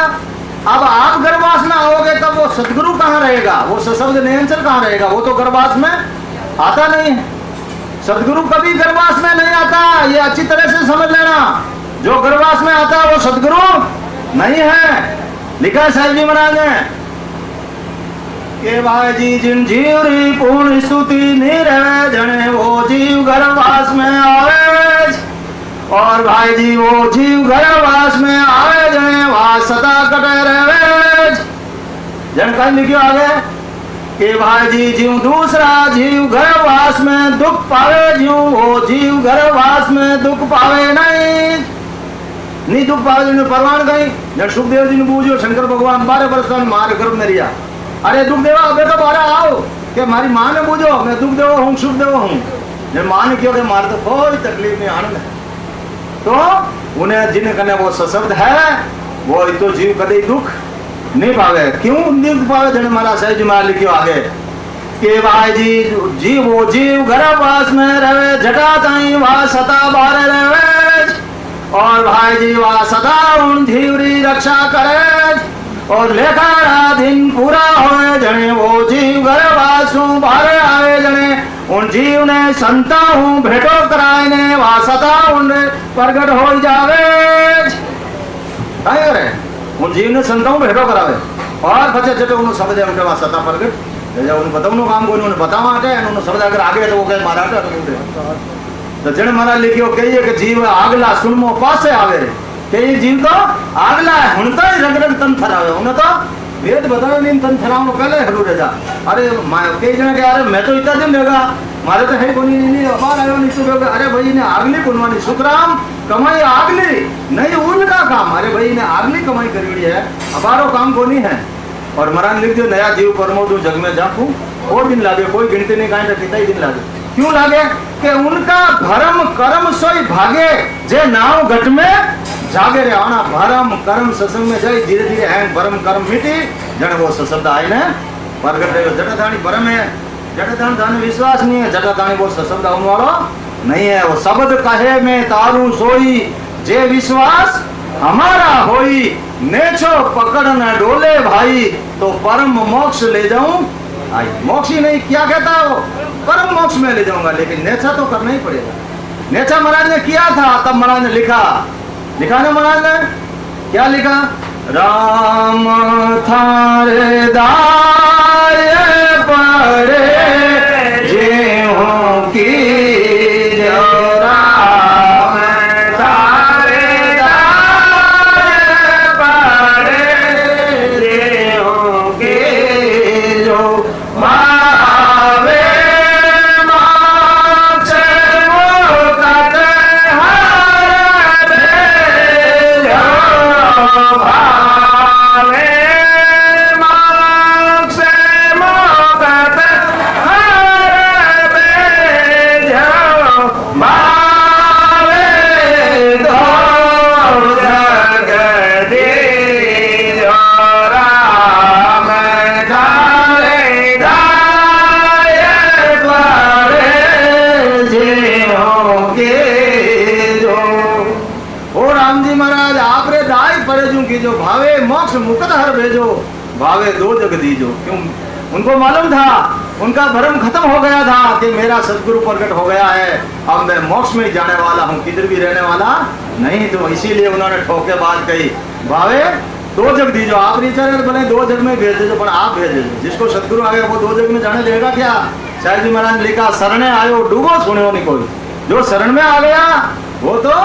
A: अब आप गर्भवास में आओगे तब वो सदगुरु कहाँ रहेगा, वो सशब्द नियंत्रण कहाँ रहेगा? वो तो गर्भवास में आता नहीं है। सदगुरु कभी गर्भवास में नहीं आता, ये अच्छी तरह से समझ लेना। जो गर्भवास में आता है वो सदगुरु नहीं है। लिखा साहिब जी महाराज ने के भाई जी जिन जीवरी पूर्ण स्तुति निरवे जने, वो जीव गर्भवास में आवे, और भाई जी वो जीव गर्भवास में आवे जने, वहां सदा कटे रहे। जन कल लिखियो आगे कि भाई जी जीव दूसरा जीव गर्भवास में दुख पावे, जीव वो जीव गर्भवास में दुख पावे नहीं दुख पावे। जी परवान गई जब सुखदेव जी ने पूछो, शंकर भगवान 12 वर्ष मारे गर्भ में रिया, अरे दुख देवा अबे तो बारह आओ कि मारी माँ ने पूछो, मैं दुख देव हूँ सुखदेव हूँ। जब माँ ने क्यों के मार तो कोई तकलीफ नहीं, आनंद है। तो उन्हें जिन कने वो सशब्द है, वो तो जीव कदे दुख नहीं पावे। क्यों नहीं पावे? जने मारा साहिब जी महाराज लिखियो आगे के भाई जी वो जीव गर्भवास में रहे, जटा ताई वह सता बाहर रहे, और भाई जी वह सदा उन जीवरी रक्षा करे, और लेखा दिन पूरा होए जने वो जीव गर्भवासु बाहर आवे जने उन जीव ने संता हूँ भेटो कराए ने वह सदा उन प्रगट हो जावे। करे उन जीव ने संता हूँ भेटो करावे और बच्चे जटे उन्होंने समझे उनके वहाँ सता प्रगट उन्हें बताऊँ काम को उन्होंने बतावा उन्होंने समझ अगर आगे तो वो कहे महाराज तो जन महाराज लिखियो कहिए कि जीव आगला सुनमो पासे आवे कई जीव तो आगला है हुन तो रंग रंग तन थरावे उन्हें तो वेद बतावे नहीं तन थराव पहले हरु रजा। अरे कई जने कहे अरे मैं तो इतना दिन लेगा मारे तो है कोनी नहीं अबार आयो नहीं तो अरे भाई ने आगली कुनवानी सुखराम कमाई आगली नहीं उनका काम। अरे भाई ने आगली कमाई करी है अबारो काम कोनी है। और महाराज लिख दियो नया जीव परमो दू जग में जाकू और दिन लागे कोई गिनती नहीं कहीं कितना ही दिन लागे। क्यों लागे कि उनका भरम कर्म सोई भागे जे नाव घट में जागे रे आना भरम कर्म सत्संग में जाए धीरे धीरे है भरम कर्म मिटी जन वो सशब्द आई ने प्रगट रहे। जटाधानी भरम है जटाधान धान विश्वास नहीं है जटाधानी वो सशब्द आने वाला नहीं है। वो शब्द कहे में तारू सोई जे विश्वास हमारा होई नेछो पकड़ न डोले भाई तो परम मोक्ष ले जाऊं आई। मोक्ष ही नहीं क्या कहता वो परम मोक्ष में ले जाऊंगा लेकिन नेछा तो करना ही पड़ेगा। नेछा महाराज ने किया था तब महाराज ने लिखा ना महाराज ने क्या लिखा राम थारे दाय पड़े जे हो की जो भावे मोक्ष मुक्त हर भेजो भावे दो जग दीजो। क्यों उनको मालूम था उनका भ्रम खत्म हो गया था कि मेरा सदगुरु प्रकट हो गया है अब मैं मोक्ष में जाने वाला हूँ किधर भी रहने वाला नहीं। तो इसीलिए उन्होंने ठोके बात कही भावे दो जग दीजो। आप रिचार्ज बने दो जग में भेज दीजो पर आप भेज दीजो जिसको सदगुरु आ गया वो दो जग में जाने देगा क्या। शायद जी महाराज ने लिखा शरणे आयो डूबो सुनो नहीं कोई जो शरण में आ गया वो तो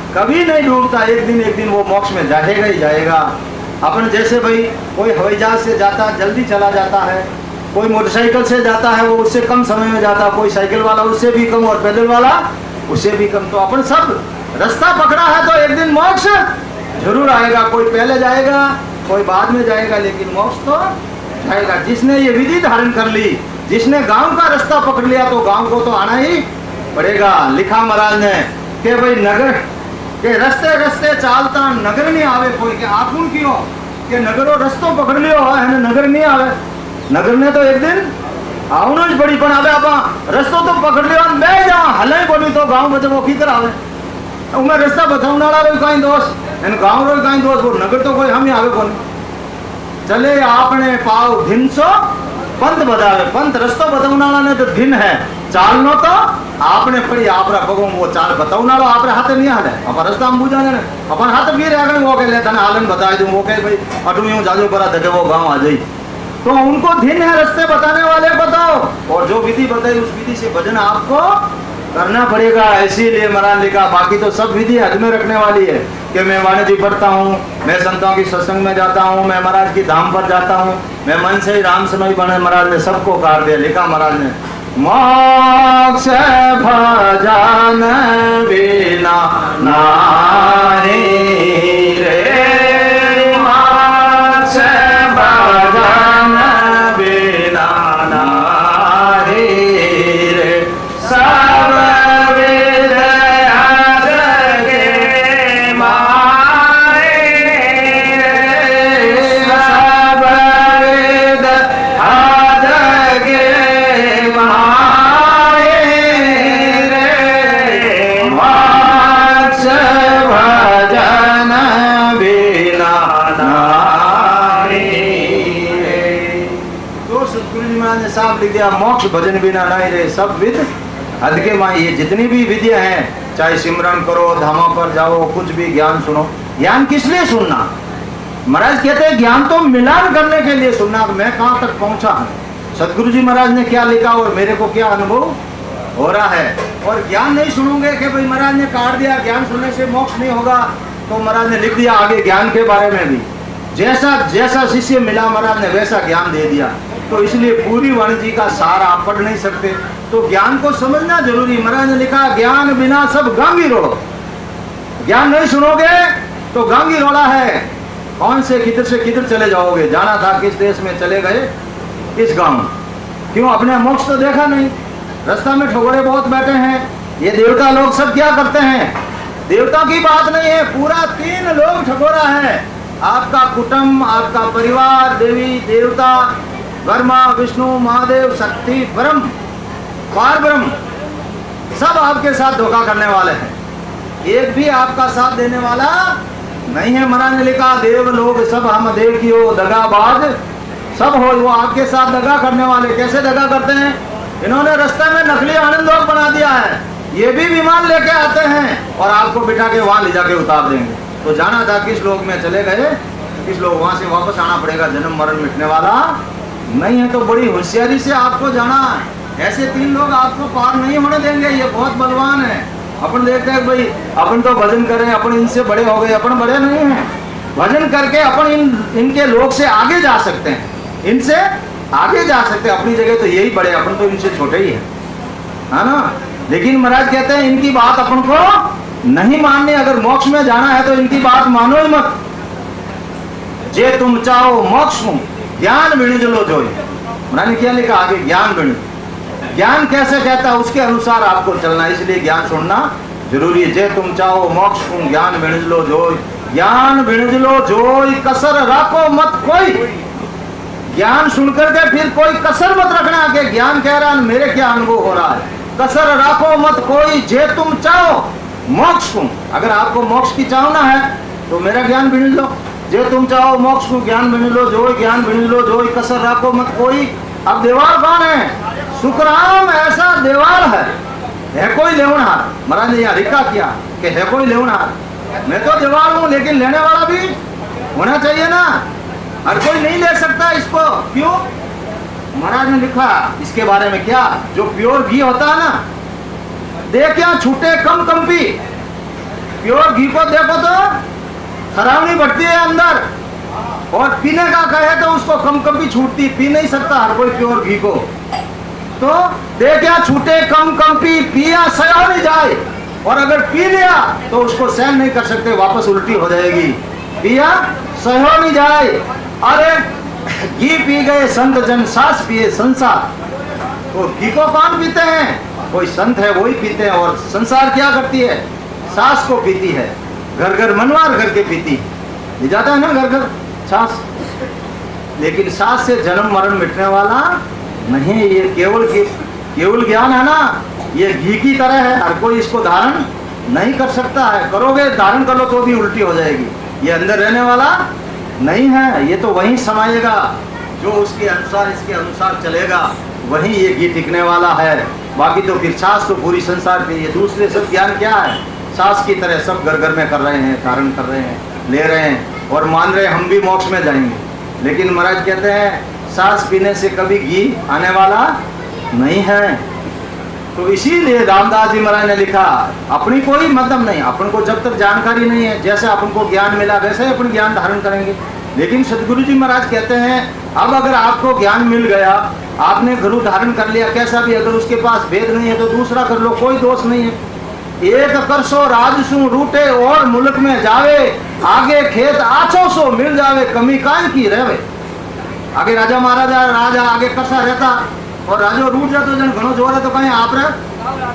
A: कभी नहीं डूबता एक दिन वो मोक्ष में जाएगा ही जाएगा। अपन जैसे भाई कोई हवाई जहाज से जाता जल्दी चला जाता है कोई मोटरसाइकिल से जाता है वो उससे कम समय में जाता कोई साइकिल वाला उससे भी कम और पैदल वाला उससे भी कम। तो अपन सब रास्ता पकड़ा है तो एक दिन मोक्ष जरूर आएगा। कोई पहले जाएगा कोई बाद में जाएगा लेकिन मोक्ष तो जाएगा। जिसने ये विधि धारण कर ली जिसने गांव का रास्ता पकड़ लिया तो गांव को तो आना ही पड़ेगा। लिखा महाराज ने कि भाई नगर के रस्ते रस्ते चालता नगर नहीं आवे कोई के आपुन क्यों के नगरो रस्तो पकड़ लियो है नगर नहीं आवे। नगर ने तो एक दिन आवनो ज बड़ी पण आवे आपा रस्तो तो पकड़ लियो मैं जा हले बोली तो गांव में वो की आवे उमे रास्ता बतावने वाला कोई काई दोस्त एन गांव रो काई दोस्त वो नगर तो कोई हम ही आवे कोनी। चले आपने पाव भिनसो पंथ बजावे पंथ रस्तो बतावने वाला ने तो भिन है चालनो तो आपने पड़ी आपरा पगों वो चाल बतावना लो आपरे हाथ नहीं हाले अपन रास्ता हम बुझा ने अपन हाथ भी रे आगे वो कह ले तने हालन बता दूं वो कह भाई अटू यूं जाजो परा धके वो गांव आ जाई। तो उनको दिन है रास्ते बताने वाले बताओ और जो विधि बताई उस विधि से भजन आपको करना पड़ेगा। इसीलिए महाराज लिखा बाकी तो सब विधि हद में रखने वाली है कि मैं वाणी जी पढ़ता हूँ मैं संतों की सत्संग में जाता हूँ मैं महाराज की धाम पर जाता हूँ मैं मन से ही राम सुनोई बने। महाराज ने सबको काट दिया। लिखा महाराज ने मोक्ष भजन बिना नारी रे मोक्ष भजन बिना नारी रे सब विद्या जगे मारे सब सतगुरु जी महाराज ने साफ लिख दिया, मोक्ष भजन बिना नहीं रहे सब विद हद के माई। ये जितनी भी विद्या हैं, चाहे सिमरन करो, धामा पर जाओ, कुछ भी ज्ञान सुनो, ज्ञान किस लिए सुनना? महाराज कहते हैं ज्ञान तो मिलान करने के लिए सुनना। मैं कहाँ तक पहुंचा हूँ, सतगुरु जी महाराज ने क्या लिखा और मेरे को क्या अनुभव हो रहा है। और ज्ञान नहीं सुनोगे कि भाई महाराज ने काट दिया, ज्ञान सुनने से मोक्ष नहीं होगा, तो महाराज ने लिख दिया आगे ज्ञान के बारे में भी, जैसा जैसा शिष्य मिला महाराज ने वैसा ज्ञान दे दिया। तो इसलिए पूरी वाणी जी का सार आप पढ़ नहीं सकते, तो ज्ञान को समझना जरूरी। महाराज ने लिखा ज्ञान बिना सब गांगी रोड़ो। ज्ञान नहीं सुनोगे तो गांगी रोड़ा है, कौन से किधर चले जाओगे। जाना था किस देश में, चले गए किस गांव, क्यों? अपने मोक्ष तो देखा नहीं, रास्ता में ठगोरे बहुत बैठे हैं। ये देवता लोग सब क्या करते हैं, देवता की बात नहीं है, पूरा 3 लोग ठगोरा है। आपका कुटुंब, आपका परिवार, देवी देवता, ब्रह्मा विष्णु महादेव शक्ति ब्रह्म पार ब्रह्म, सब आपके साथ धोखा करने वाले हैं। एक भी आपका साथ देने वाला नहीं है। महाराज ने लिखा देव लोग सब हम देव की हो, दगाबाज सब हो, वो आपके साथ दगा करने वाले। कैसे दगा करते हैं? इन्होंने रास्ते में नकली आनंद लोग बना दिया है। ये भी विमान लेके आते हैं और आपको बिठा के वहां ले जाके उतार देंगे। तो जाना था किस लोग में चले गए, किस लोग, वहां से वापस आना पड़ेगा। जन्म मरण मिटने वाला नहीं है, तो बड़ी होशियारी से आपको जाना है। ऐसे 3 लोग आपको पार नहीं होने देंगे, ये बहुत बलवान है। अपन देखते हैं भाई अपन तो भजन करें, अपन इनसे बड़े हो गए, अपन बड़े नहीं हैं। भजन करके अपन इनके लोग से आगे जा सकते हैं, इनसे आगे जा सकते हैं। अपनी जगह तो यही बड़े, अपन तो इनसे छोटे ही है ना। लेकिन महाराज कहते हैं इनकी बात अपन को नहीं माननी। अगर मोक्ष में जाना है तो इनकी बात मानो ही मत। जे तुम चाहो मोक्ष हूं ज्ञान विणिज लो जोई। महाराज ने क्या लिखा आगे, ज्ञान विणिज। ज्ञान कैसे कहता है उसके अनुसार आपको चलना, इसलिए ज्ञान सुनना जरूरी है। जे तुम चाहो मोक्ष हूं ज्ञान विणिज लो जोई, ज्ञान विणिज लो जोई, कसर राखो मत कोई। ज्ञान सुनकर के फिर कोई कसर मत रखना कि ज्ञान कह रहा है मेरे क्या अनुभव हो रहा है। कसर राखो मत कोई, जे तुम चाहो मोक्ष हूं। अगर आपको मोक्ष की चाहना है तो मेरा ज्ञान विणिज लो। जे तुम चाहो मोक्ष को ज्ञान विणिज लो जोई, ज्ञान विणिज लो जोई, कसर राखो मत कोई। अब देवाल कौन है? सुखराम ऐसा देवाल है कोई लेवनहार। महाराज ने यहाँ लिखा किया कि है कोई लेवनहार। मैं तो देवाल हूँ लेकिन लेने वाला भी होना चाहिए ना, हर कोई नहीं ले सकता इसको। क्यों? महाराज ने लिखा इसके बारे में क्या, जो प्योर घी होता है ना, देख यहाँ छूटे कम कंपी। प्योर घी को देखो तो खराबनी बढ़ती है अंदर, और पीने का कहे तो उसको कम कंपी छूटती, पी नहीं सकता हर कोई प्योर घी को। तो देख यहाँ छूटे कम कंपी, पिया सया नहीं जाए, और अगर पी लिया तो उसको सहन नहीं कर सकते, वापस उल्टी हो जाएगी। पिया सहो नहीं जाए। अरे घी पी गए संत जन, सास पिए संसार। तो घी को कौन पीते हैं? कोई संत है वही पीते हैं। और संसार क्या करती है? सास को पीती है, घर घर मनवार करके पीती है। ये जाता है ना घर घर सास, लेकिन सास से जन्म मरण मिटने वाला नहीं। ये केवल ज्ञान है ना, ये घी की तरह है, हर कोई इसको धारण नहीं कर सकता है। करोगे धारण कर लो तो भी उल्टी हो जाएगी। ये अंदर रहने वाला नहीं है, ये तो वहीं समाएगा, जो उसके अनुसार इसके अनुसार चलेगा वहीं ये घी टिकने वाला है। बाकी तो फिर सास तो पूरी संसार की, ये दूसरे सब ज्ञान क्या है? सास की तरह सब घर घर में कर रहे हैं, धारण कर रहे हैं, ले रहे हैं और मान रहे हैं हम भी मोक्ष में जाएंगे। लेकिन महाराज कहते हैं सांस पीने से कभी घी आने वाला नहीं है। तो इसीलिए रामदास जी महाराज ने लिखा अपनी कोई मतलब नहीं, अपन को जब तक जानकारी नहीं है, जैसे अपन को ज्ञान मिला वैसे ही अपन ज्ञान धारण करेंगे। लेकिन सदगुरु जी महाराज कहते हैं अब अगर आपको ज्ञान मिल गया, आपने गुरु धारण कर लिया कैसा भी, अगर उसके पास भेद नहीं है तो दूसरा कर लो, कोई दोष नहीं है। एक करसो राजसू रूटे और मुल्क में जावे, आगे खेत आछो सो मिल जावे, कमी कान की रहे। आगे राजा महाराजा राजा आगे करसा रहता और राजो रूट जातो जन घणो जोर है तो कहीं आप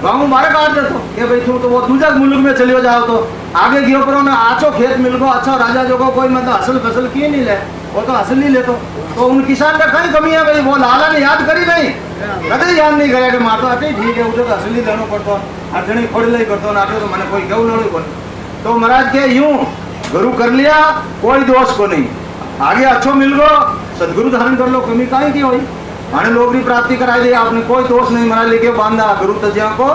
A: गाँव मारे काट देतो के भाई तू तो वो दूजा मुल्क में चलियो जाओ तो आगे गयो पर आछो खेत मिल गो, अच्छा राजा जो को कोई मतलब असल फसल की नहीं ले, वो तो असल नहीं लेतो। तो उन किसान का कहीं कमी है भाई, वो लाला ने याद करी नहीं, कभी याद नहीं करे कि मातो अटे ठीक है उसे तो असली लेना पड़ता, अड़चनी खोड़ ली करतो ना तो मैंने कोई गऊ लड़ू को। तो महाराज के यूं गुरु कर लिया कोई दोष को नहीं, आगे अच्छो मिल गो सदगुरु धारण कर लो, कमी कहीं की हुई। माने लोग भी प्राप्ति कराई दी आपने, कोई दोष नहीं मरा लेके बांधा गुरु तजिया को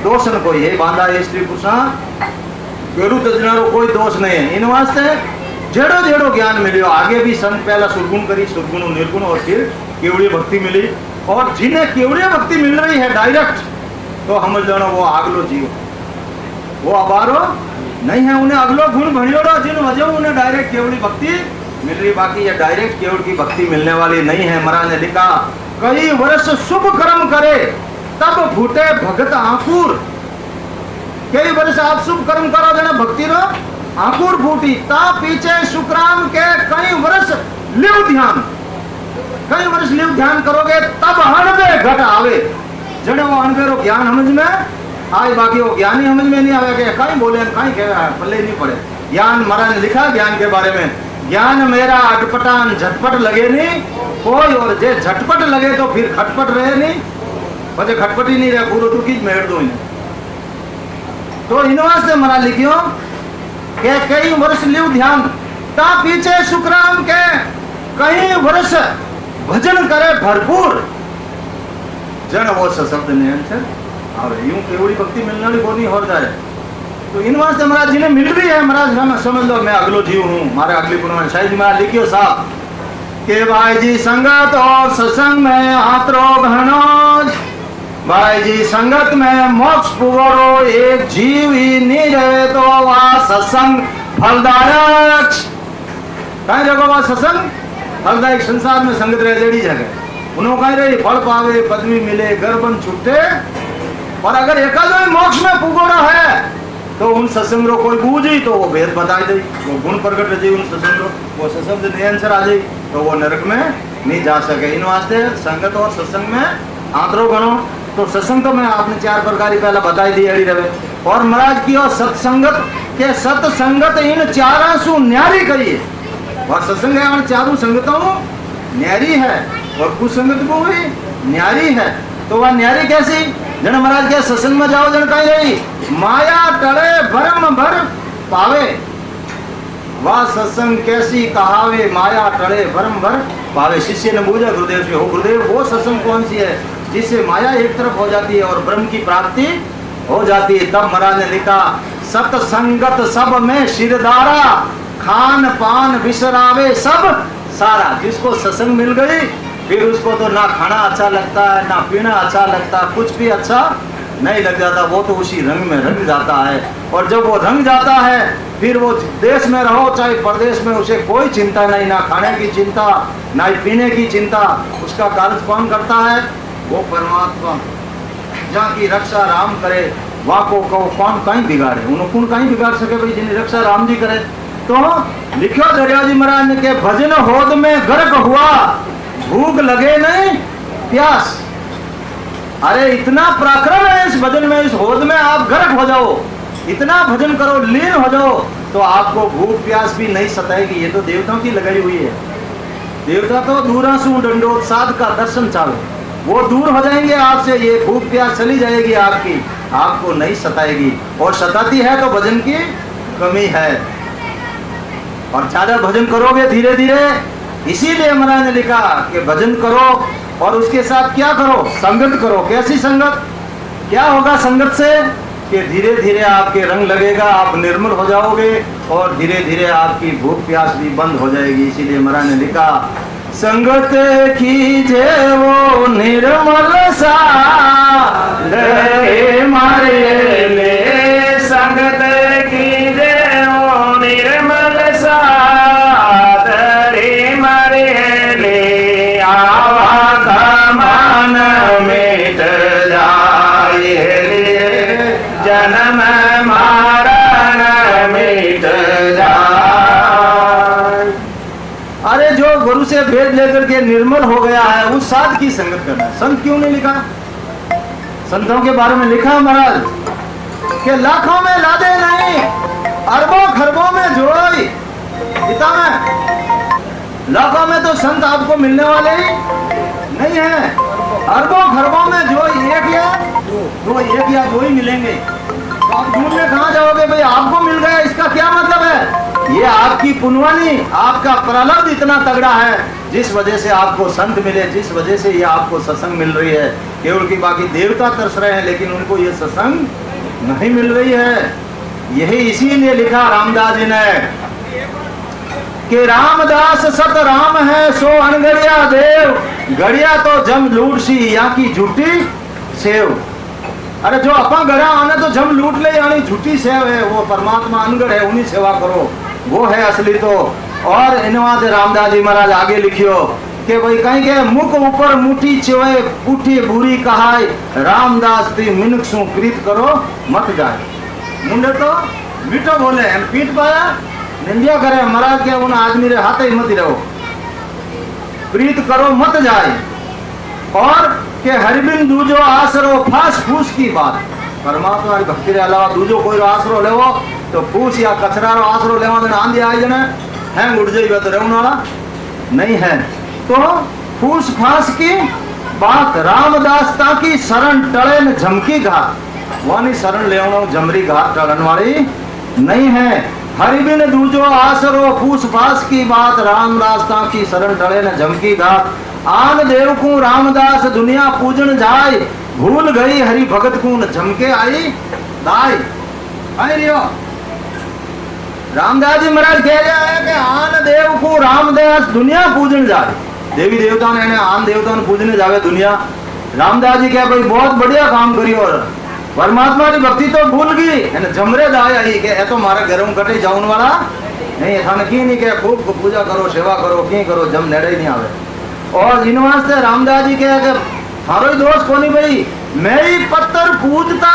A: दोष न कोई है बांधा ये स्त्री पुरुष गुरु तजना रो कोई दोष नहीं है। इन वास्ते जेड़ो जेड़ो ज्ञान मिलियो आगे भी संत पहला सुरगुण करी, सुरगुण निर्गुण और फिर केवड़ी भक्ति मिली। और जिन्हें केवड़ी भक्ति मिल रही है डायरेक्ट तो समझ लो वो आगलो जीव, वो अबारो नहीं है, उन्हें अगलो गुण भणियोड़ो जिन वजह उन्हें डायरेक्ट केवड़ी भक्ति मिल रही। बाकी ये डायरेक्ट केवल की भक्ति मिलने वाली नहीं है। महाराज ने लिखा कई वर्ष शुभ कर्म करे तब फूटे भगत आंकुर। कई वर्ष आप शुभ कर्म करो देना भक्ति रो आंकुर फूटी ता पीछे शुक्राम के कई वर्ष लिव ध्यान, कई वर्ष लिव ध्यान करोगे तब हणबे घट आवे। जने वो अनबे रो ज्ञान समझ में आए, बाकी वो ज्ञान ही समझ में नहीं आवे के कहीं बोले कहीं कह पल्ले नहीं पड़े। ज्ञान महाराज ने लिखा ज्ञान के बारे में, ज्ञान मेरा अटपटान झटपट लगे नहीं कोई, और जे झटपट लगे तो फिर खटपट रहे नहीं, बचे खटपट ही नहीं रहे पूरा तो की मेड़ दो इन्हें। तो इन वास्ते महाराज लिखियो के कई वर्ष लिव ध्यान ता पीछे शुक्राम के कई वर्ष भजन करे भरपूर। जन वो शब्द नियंत्रण और यूं केवड़ी भक्ति मिलने वाली बोनी हो जाए। तो इन वास्ते महाराज जी ने मिल रही है। महाराज समझ लो मैं अगलो जीव हूँ, हमारे अगली पुनः शायद जी महाराज लिखियो साहब के भाई जी संगत और सत्संग में आत्रो घनोज, भाई जी संगत में मोक्ष पुगोरो एक जीव ही नहीं रहे तो वह सत्संग फलदायक कहीं जगह वह सत्संग फलदायक संसार में संगत रह जेड़ी जगह उन्होंने कहीं रही फल पावे पदवी मिले गर्भन छूटे। और अगर एकादो मोक्ष में पुगोरा है तो उन सत्संग रो कोई बूझी तो वो भेद बताई दे, वो गुण प्रकट रह जाए उन सत्संग रो, वो सशब्द नियंत्रण आ जाए तो वो नरक में नहीं जा सके। इन वास्ते संगत और सत्संग में आंतरो गणो। तो सत्संग तो मैं आपने 4 प्रकार पहला बताई दी अड़ी रहे। और महाराज की और सत्संगत के सत्संगत इन 4 न्यारी करिए। और सत्संग है इन 4 संगतों न्यारी है और कुसंगत को भी न्यारी है। तो वह न्यारी कैसी? जन महाराज के सत्संग में जाओ जन कहीं रही माया टले भरम भर पावे। वह सत्संग कैसी कहावे माया टले भरम भर पावे। शिष्य ने पूछा गुरुदेव से, हो गुरुदेव वो सत्संग कौन सी है जिससे माया एक तरफ हो जाती है और ब्रह्म की प्राप्ति हो जाती है? तब महाराज ने लिखा सत्संगत सब में शिरदारा खान पान विसरावे सब सारा। जिसको सत्संग मिल गई फिर उसको तो ना खाना अच्छा लगता है ना पीना अच्छा लगता है, कुछ भी अच्छा नहीं लग जाता, वो तो उसी रंग में रंग जाता है। और जब वो रंग जाता है फिर वो देश में रहो चाहे प्रदेश में उसे कोई चिंता नहीं, ना खाने की चिंता ना पीने की चिंता। उसका कार्य कौन करता है? वो परमात्मा। जहाँ की रक्षा राम करे वहाँ को कौन कहीं बिगाड़े, उन्होंने कौन कहीं बिगाड़ सके भाई जिन्हें रक्षा राम जी करे। तो लिखो दरिया जी महाराज ने के भजन होद में गर्क हुआ भूख लगे नहीं प्यास। अरे इतना पराक्रम है इस भजन में, इस होद में आप गर्क हो जाओ, इतना भजन करो लीन हो जाओ तो आपको भूख प्यास भी नहीं सताएगी। ये तो देवताओं की लगाई हुई है। देवता तो दूरासु दंडोत साध का दर्शन चाहे वो दूर हो जाएंगे आपसे, ये भूख प्यास चली जाएगी आपकी, आपको नहीं सताएगी। और सताती है तो भजन की कमी है। और ज्यादा भजन करोगे धीरे धीरे, इसीलिए महाराज ने लिखा कि भजन करो और उसके साथ क्या करो? संगत करो। कैसी संगत? क्या होगा संगत से? कि धीरे धीरे आपके रंग लगेगा, आप निर्मल हो जाओगे और धीरे धीरे आपकी भूख प्यास भी बंद हो जाएगी। इसीलिए महाराज ने लिखा संगत कीजे वो निर्मल सा मारे ले, संगत कीजे वो निर्मल सा मारे ले, आवा का मान मिट जाए जन्म मरण मिट जाए। अरे जो गुरु से भेद लेकर के निर्मल हो गया है उस साध की संगत करना है। संत क्यों नहीं लिखा? संतों के बारे में लिखा महाराज कि लाखों में लादे नहीं अरबों खरबों में जोड़ोई। पिता में लाखों में तो संत आपको मिलने वाले ही नहीं है, अरबों खरबों में जो एक या दो ही मिलेंगे। तो आप ढूंढने कहाँ जाओगे भाई? आपको मिल गया इसका क्या मतलब है? ये आपकी पुण्यवानी, आपका प्रलब्ध इतना तगड़ा है जिस वजह से आपको संत मिले, जिस वजह से ये आपको सत्संग मिल रही है, केवल की बाकी देवता तरस रहे हैं लेकिन उनको ये सत्संग नहीं मिल रही है। यही इसीलिए लिखा रामदास जी ने कि रामदास सत राम है सो अनगढ़िया देव, गढ़िया तो जम लूट सी या की झूठी सेव। अरे जो अपन गढ़ा आने तो जम लूट ले यानी झूठी सेव है, वो परमात्मा अनगढ़ है, उन्हीं सेवा करो, वो है असली। तो और इनवाद रामदास जी महाराज आगे लिखियो कि भाई कहीं के मुख ऊपर मुठी चोए पुठी बुरी कहाय, रामदास ती मिनक सु प्रीत करो मत जाए। मुंडे तो मीठो बोले हम पीठ पाया निंदिया करे, महाराज के उन आदमी रे हाथ ही मत रहो, प्रीत करो मत जाए। और के हरिबिन दूजो आसरो फास फूस की बात, परमात्मा की भक्ति रे अलावा दूजो कोई आसरो लेवो तो फूस या कचरा रो आसरो लेवा तो आंधी आई जने हैंग उड़ जाइए तो रहने वाला नहीं है। तो फूस फास की बात, रामदास ताकि शरण टले न झमकी घाट, वानी शरण लेवनो जमरी घाट टलन वाली नहीं है। हरिबिन दूजो आसरो फूस फास की बात, रामदास ताकि शरण टले न झमकी घाट। आन देव को रामदास दुनिया पूजन जाय, भूल गई हरि भगत को न झमके आई दाई। आई रियो रामदास जी महाराज कह रहे हैं कि आन देव को रामदास दुनिया पूजन जाए, देवी देवता ने आन देवता ने पूजने जावे दुनिया। रामदास जी क्या भाई बहुत बढ़िया काम करियो, और परमात्मा की भक्ति तो भूल गई जमरे दाय आई के ए तो मारे घर में कटे जाऊन वाला नहीं, थाने की नहीं के खूब पूजा करो सेवा करो की करो, जम नेड़े ही नहीं आवे। और इन वास्ते रामदास जी कहे कि थारो ही दोष कोनी भाई, मैं ही पत्थर पूजता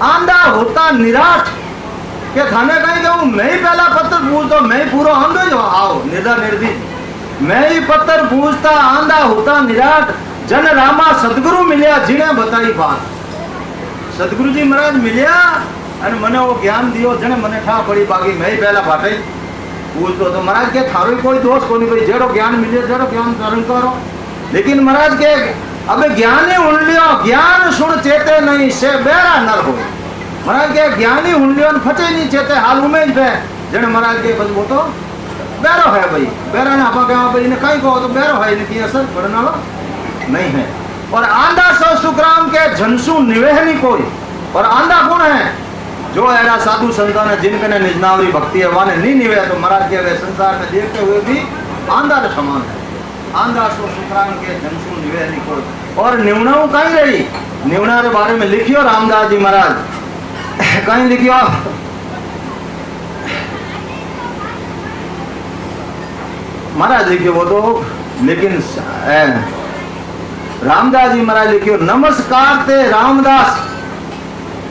A: आंधा होता निराश, के थाने कहीं कहूँ मैं ही पहला पत्थर पूजता, मैं ही पूरा आंधा ही आओ निर्धा निर्दी, मैं ही पत्थर पूजता आंधा होता निराश। जन रामा सदगुरु मिलिया जिन्हें बताई बात, सदगुरु जी महाराज मिलिया और मने वो ज्ञान दियो जने मने ठा पड़ी बाकी मैं ही पहला फाटे पूछतो। तो महाराज के थारो कोई दोष कोनी भाई, जेड़ो ज्ञान मिले जेड़ो ज्ञान करण करो। लेकिन महाराज के अब ज्ञानी उन लियो, ज्ञान सुन चेते नहीं से बेरा नर हो। महाराज के ज्ञानी उन लियो फटे नहीं चेते हाल उमेज पे जने महाराज के बस वो तो बेरो है भाई, बेरा ने आपा कहा भाई ने कहीं को तो बेरो है इनकी असर पढ़ने वाला नहीं है। और आंधा सौ सुग्राम के झंसू निवेहनी कोई, और आंधा कौन है जो ऐसा साधु संतान है जिनके ने निजनावरी भक्ति है वाने नहीं निवे, तो महाराज के वे संसार में देखते हुए भी आंधा के समान है। आंधा सो सुग्राम के झंसू निवेहनी कोई। और निवनाऊ कहीं रही, निवना के बारे में लिखियो रामदास जी महाराज कहीं लिखियो महाराज लिखियो वो तो, लेकिन रामदास जी महाराज लिखियो नमस्कार ते रामदास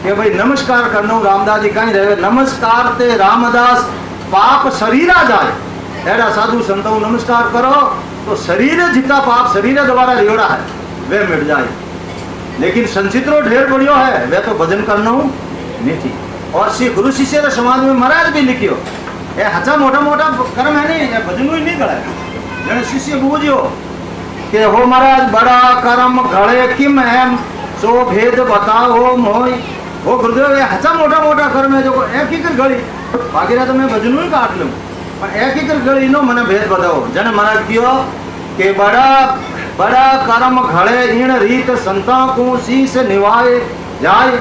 A: के भाई नमस्कार करना रामदास जी कहीं रहे, नमस्कार ते रामदास पाप शरीरा जाए। ऐसा साधु संतों नमस्कार करो तो शरीर जितना पाप शरीर द्वारा रियोड़ा है वे मिट जाए। लेकिन संचित्रो ढेर बढ़ियो है वे तो भजन करना नहीं थी। और श्री गुरु शिष्य समाज में महाराज भी लिखियो ये हचा मोटा मोटा कर्म है नहीं, भजन ही नहीं करे जने शिष्य बूझियो के हो महाराज बड़ा कर्म घड़े किम है सो भेद बताओ मोय। वो गुरुदेव ये हचा मोटा मोटा कर्म है जो एक ही कर घड़ी बाकी रहा तो मैं भजन ही काट लूँ, पर एक ही कर घड़ी नो मने भेद बताओ। जन महाराज कियो के बड़ा बड़ा कर्म घड़े इन रीत संता को शीश निवाए जाए।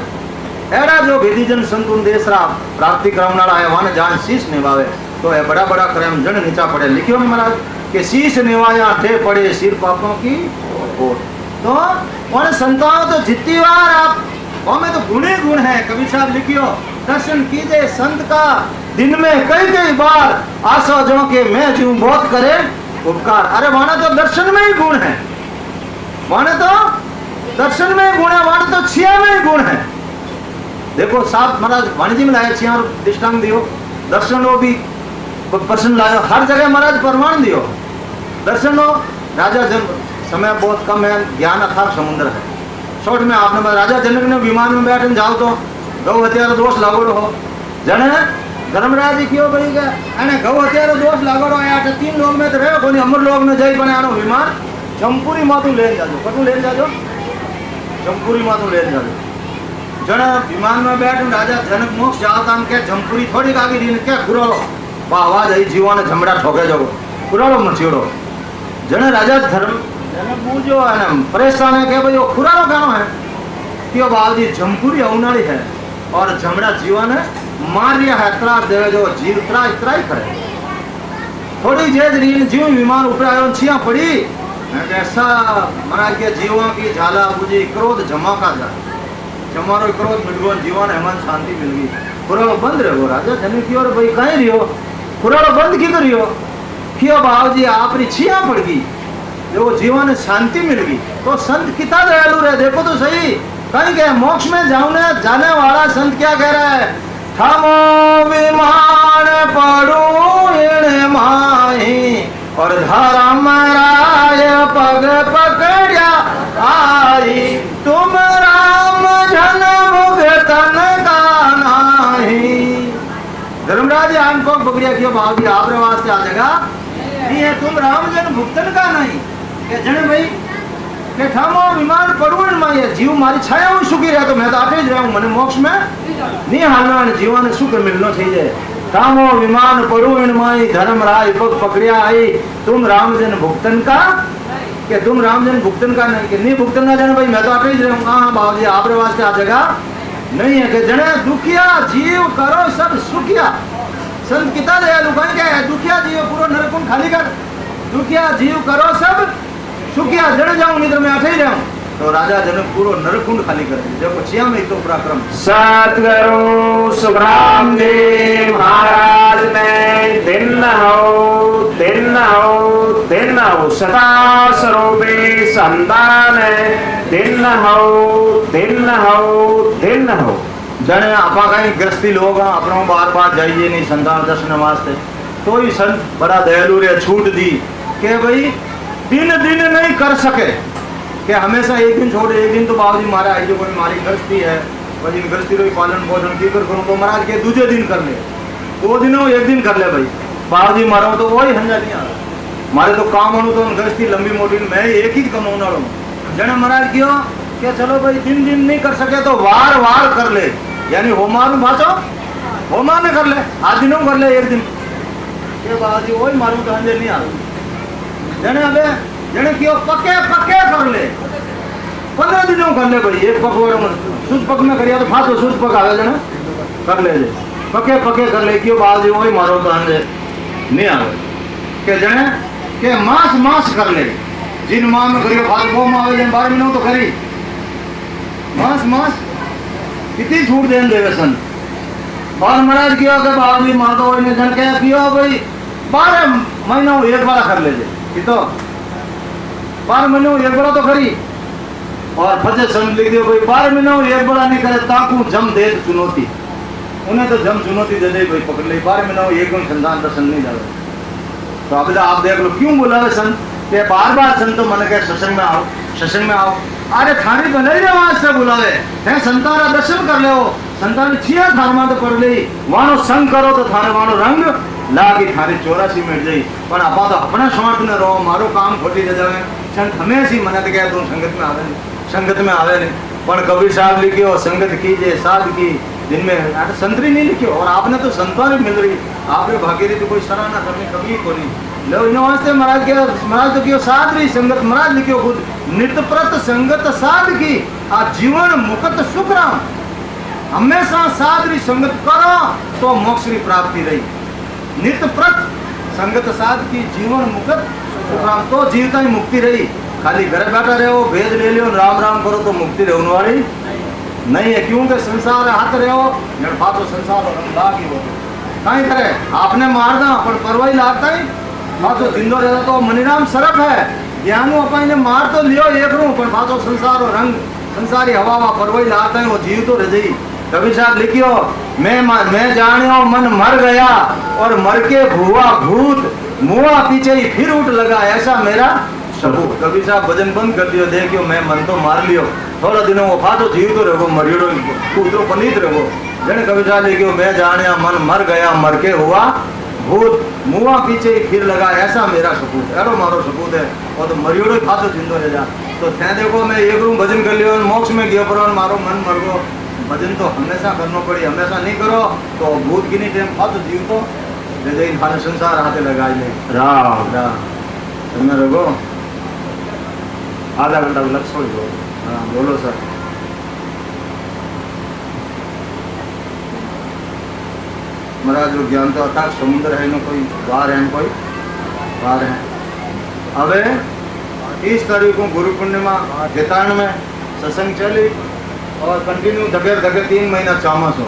A: ऐसा जो विधिजन संतुन देशरा प्राप्ति करावनारा है वाने जान शीश निभावे तो ये बड़ा बड़ा कर्म जन नीचा पड़े। लिखियो ने महाराज के शीश निवाया ठे पड़े सिर पापों की ओर। तो उन संताओं तो जितनी बार आप में तो गुण ही गुण है। कवि साहब लिखियो दर्शन कीजिए संत का दिन में कई कई बार आशा जो के मैं जीव बहुत करे उपकार। अरे वाना तो दर्शन में ही गुण है, वाने तो दर्शन में ही गुण है, वाने तो छिया में ही गुण है। देखो साहब महाराज वाणिज्य में लाया छिया दृष्टांत दियो, दर्शन हो भी प्रश्न लायो, हर जगह महाराज प्रमाण दियो। दर्शन हो राजा जन समय बहुत कम है, ज्ञान अथाह समुद्र है। शॉर्ट में आपने राजा जनक ने विमान में बैठे जाओ तो गौ हत्यारो दोष लागोड़ो हो जने धर्मराज जी क्यों भाई अने गौ हत्यारो दोष लागोड़ो आया 3 लोग में तो रहे कोई अमर लोग में जाई बने आनो विमान चंपुरी मातू ले जाजो, कटू ले जाजो चंपुरी मातू ले जाजो। जने विमान में बैठ राजा जनक मोक्ष जाता के जमपुरी थोड़ी आगे दिन क्या खुरालो आवाज आई जीवा ने झमड़ा ठोके जाओ खुरालो मचीड़ो जने राजा धर्म जने बूझो है ना परेशान है कि भाई वो खुरानो गानो है कि वो बाबूजी जमपुरी औनाड़ी है और जमड़ा जीवन है मार रिया है त्रास देवे जो जीव इतना ही करे थोड़ी जेज रीन जीव विमान ऊपर आयो छिया पड़ी ऐसा मना के जीवों की झाला बुझी क्रोध जमा का जा जमारो क्रोध मिल गयो जीवन हेमन शांति मिल गई खुराड़ो बंद रहो राजा जने की और भाई कहीं रियो खुराड़ो बंद की करियो कियो बाबूजी आपरी छिया पड़ गई जो जीवन शांति मिल गई तो संत कितना दयालु रहे देखो तो सही कहीं के मोक्ष में जाने वाला संत क्या कह रहा है थमो विमान पड़ो इण माही और धर्म राय पग पकड़िया आई तुम राम जन भुगतन का नाही धर्मराज आम को पकड़िया क्यों बाबू आपरे वास्ते आ जाएगा नहीं है तुम राम जन भुगतन का नहीं के जने भाई के ठामो विमान पड़ुण माई जीव मारी छाया हुई सुखी रहे तो मैं तो आते ही रहा हूँ मैंने मोक्ष में नहीं हालना जीवन सुख मिलना चाहिए ठामो विमान पड़ुण माई धर्म राय पग पकड़िया आई तुम राम जन भुगतन का के तुम राम जन भुगतन का नहीं के नहीं भुगतन का जन भाई मैं तो आते ही रहा हूँ हाँ बाबूजी आपरे वास्ते आ जगह नहीं है कि जने दुखिया जीव करो सब सुखिया संत कितना दयालु कहीं क्या है दुखिया जीव पूरा नरकुंड खाली कर दुखिया जीव करो सब सुखिया जड़ जाऊं निद्र में आठे ही रहूं तो राजा जनक पूरो नरकुंड खाली कर देखो छिया में तो पराक्रम
B: सतगुरु सुखराम जी महाराज ने दिन हो सदा स्वरूपी संतान दिन हो
A: जने आपा कहीं गृहस्थी लोग अपनों बार जाइए नहीं संतान दर्शन वास्ते तो ही संत बड़ा दयालु रे छूट दी के भाई दिन नहीं कर सके कि हमेशा एक दिन छोड़ एक दिन तो बाबूजी मारा आई जो कोई हमारी गृहस्थी है वही गृहस्थी रो पालन पोषण की कर करूँ तो महाराज के दूसरे दिन कर ले 2 दिनों एक दिन कर ले भाई बाबूजी मारो तो वही हंजा नहीं आ रहा मारे तो काम होने तो गृहस्थी लंबी मोटी मैं एक ही कमाऊना रहूँ जने महाराज क्यों क्या चलो भाई दिन नहीं कर सके तो वार कर ले यानी होमार भाषो होमार ने कर ले 8 दिनों कर ले एक दिन के बाबूजी वही मारू तो हंजे नहीं आ रहा जने अबे जने क्यों पक्के कर ले 15 दिनों कर ले भाई एक पक सूच पक में करिया तो फासो सूच पक आवे जने कर ले पक्के कर ले क्यों बाजी वही मारो तो हंजे नहीं आवे के जने के मास कर ले जिन मां में करियो फास वो मावे जन 12 महीनों तो करी मास कितनी छूट देन देवे सन बार महाराज किया के बाजी मां तो वही ने जन के कियो भाई 12 महीनों एक बार कर ले तो 12 महीनों एक बड़ा तो करी और फजे संग लिख दियो भाई 12 महीनों एक बड़ा नहीं करे ताकू जम दे चुनौती उन्हें तो जम चुनौती दे दे भाई पकड़ ले 12 महीनों एक संतान दर्शन नहीं जावे तो अब आप देख लो क्यों बोला संत के बार संत तो मन के सत्संग में आओ अरे थारी बने ही वहां से बुलावे है संतान दर्शन कर ले संतान छिया थारमा तो पड़ गई वाणो संग करो तो थारे वाणो रंग लागी थारी 84 मिट गई पर आपा तो अपना समर्थ न रहो मारो काम खोटी दे जावे संत हमेशा ही मनत गया तुम संगत में आवे नहीं पर कबीर साहब लिखियो संगत कीजिए साध की दिन में संतरी नहीं लिखियो और आपने तो संतान मिल रही आपने भागीरथी तो कोई सराहना करनी कभी को नहीं लो इन वास्ते महाराज तो क्यों साध रही संगत महाराज लिखियो खुद नित्यप्रत संगत साध की आ जीवन मुक्त सुख राम हमेशा साध रही संगत करो तो मोक्ष की प्राप्ति रही नित्यप्रत संगत साध की जीवन मुक्त सुख राम तो जीवता ही मुक्ति रही खाली घर बैठा रहो भेद ले लियो राम करो तो मुक्ति रहने वाली नहीं है क्योंकि संसार हाथ रहो तो संसार लाग ही हो कहीं करे आपने मारना पर परवाही लागता ही तो जिंदो रहता तो मनीराम सरफ है ज्ञानू अपन ने मार तो लियो एक रू पर बातो संसार और रंग संसारी हवा परवाही लागता है वो जीव तो रह जाई कबीर साहब लिखियो मैं जानियो मन मर गया और मर के भुआ भूत मुआ पीछे ही फिर उठ लगा ऐसा मेरा सबूत कबीर साहब भजन बंद कर दियो देखियो मैं मन तो मार लियो थोड़ा दिनों वो फाटो जीव तो रहो मरियो कूदरो पनीत रहो जन कबीर साहब लिखियो मैं जानिया मन मर गया मर के हुआ भूत मुआ पीछे ही फिर लगा ऐसा मेरा सबूत एरो मारो सबूत है और तो मरियो फाटो जिंदो रह जा तो थे देखो मैं एक रूम भजन कर लियो मोक्ष में गयो पर मारो मन मर गो भजन तो हमेशा करना पड़ी हमेशा नहीं करो तो भूत की नहीं टाइम फाटो जीव तो जैसे इन संसार हाथे लगाई ले राम राम તમે રગો
B: आधा घंटा लग छोड़ दो।
A: हाँ बोलो सर। महाराज जो ज्ञान तो अथाक समुद्र है, कोई बार है, कोई बार है। હવે 30 तारीख को गुरु पूर्णिमा जेतान में सत्संग चली और कंटिन्यू धगेर 3 महीना चामसो।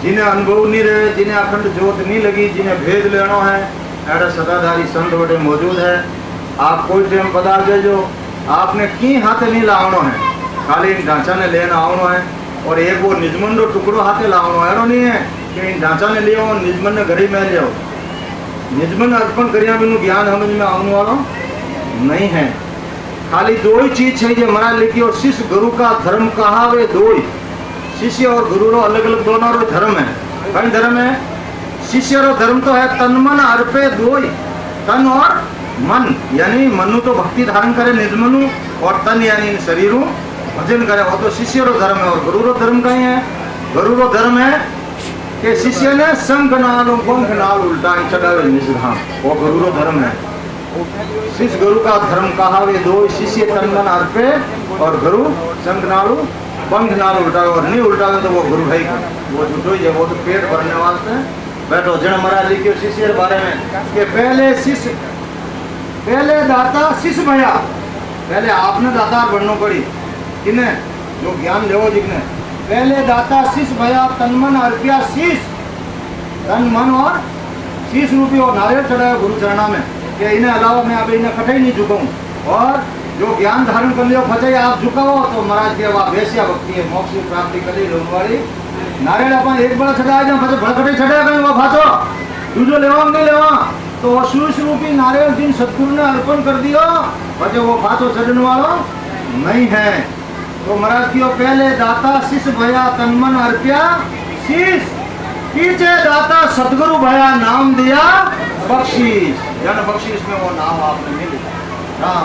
A: जिन्हें अनुभव नहीं रहे, जिन्हें अखंड जोत नहीं लगी, जिन्हें भेद लेना है, ऐसा सदाधारी संत बड़े मौजूद है। आप कोई टाइम पधार देजो, आपने की हाथ नहीं लावनो है, खाली इन ढांचा ने लेना आवनो है। और एक वो निजमन रो टुकड़ो हाथे लावनो है, नहीं है कि इन ढांचा ने लियो निजमन ने घड़ी में जाओ। निजमन अर्पण करिया बिनु ज्ञान समझ में आने वाला नहीं है। खाली दो ही चीज है जो मरा लिखी, और शिष्य गुरु का धर्म कहा वे दो ही। शिष्य और गुरु रो अलग अलग दोनों रो धर्म है। कई धर्म है? शिष्य रो धर्म तो है तन मन अर्पे दो ही, तन और मन, यानी मनु तो भक्ति धारण करे निर्मनु, और तन यानी शरीर भजन करे, वो तो शिष्य रो धर्म है। और गुरु रो धर्म कहीं है? गुरु रो धर्म है कि शिष्य ने शंख नाल पंख नाल उल्टा चढ़ावे निजधाम, वो गुरु रो धर्म है। शिष्य गुरु का धर्म कहा वे दो, शिष्य तन मन अर्पे और गुरु शंख नाल पंख नाल उल्टावे, और नहीं उल्टावे तो वो गुरु है ही, वो झूठो ही है, वो तो पेट भरने वास्ते बैठो। जन महाराज लिखे शिष्य के बारे में कि पहले दाता शिष्य भया, पहले आपने दातार बनना पड़ी, किने जो ज्ञान लेवो जिसने पहले दाता शिष्य भया, तन मन अर्पिया शीश, तन मन और शीश रूपी और नारियल चढ़ाया गुरु चरणा में कि इन्हें अलावा मैं अब इन्हें कटे नहीं झुकाऊं। और जो ज्ञान धारण कर लियो फटे आप झुकाओ तो महाराज के वहाँ वैश्या भक्ति है, मोक्ष की प्राप्ति करी लोग वाली। नारियल अपन एक बड़ा चढ़ाया जाए फटे भड़कटे चढ़ाया कहीं वह फाचो दूजो लेवा नहीं लेवा, तो वह शीश रूपी नारियल जिन सतगुरु ने अर्पण कर दियो फटे वो फाचो चढ़ने वाला नहीं है। तो महाराज की पहले दाता शिष्य भया, तन मन अर्पिया शीश, पीछे दाता सतगुरु भया, नाम दिया बख्शीश। जन बख्शीश में वो नाम आपने मिल। हाँ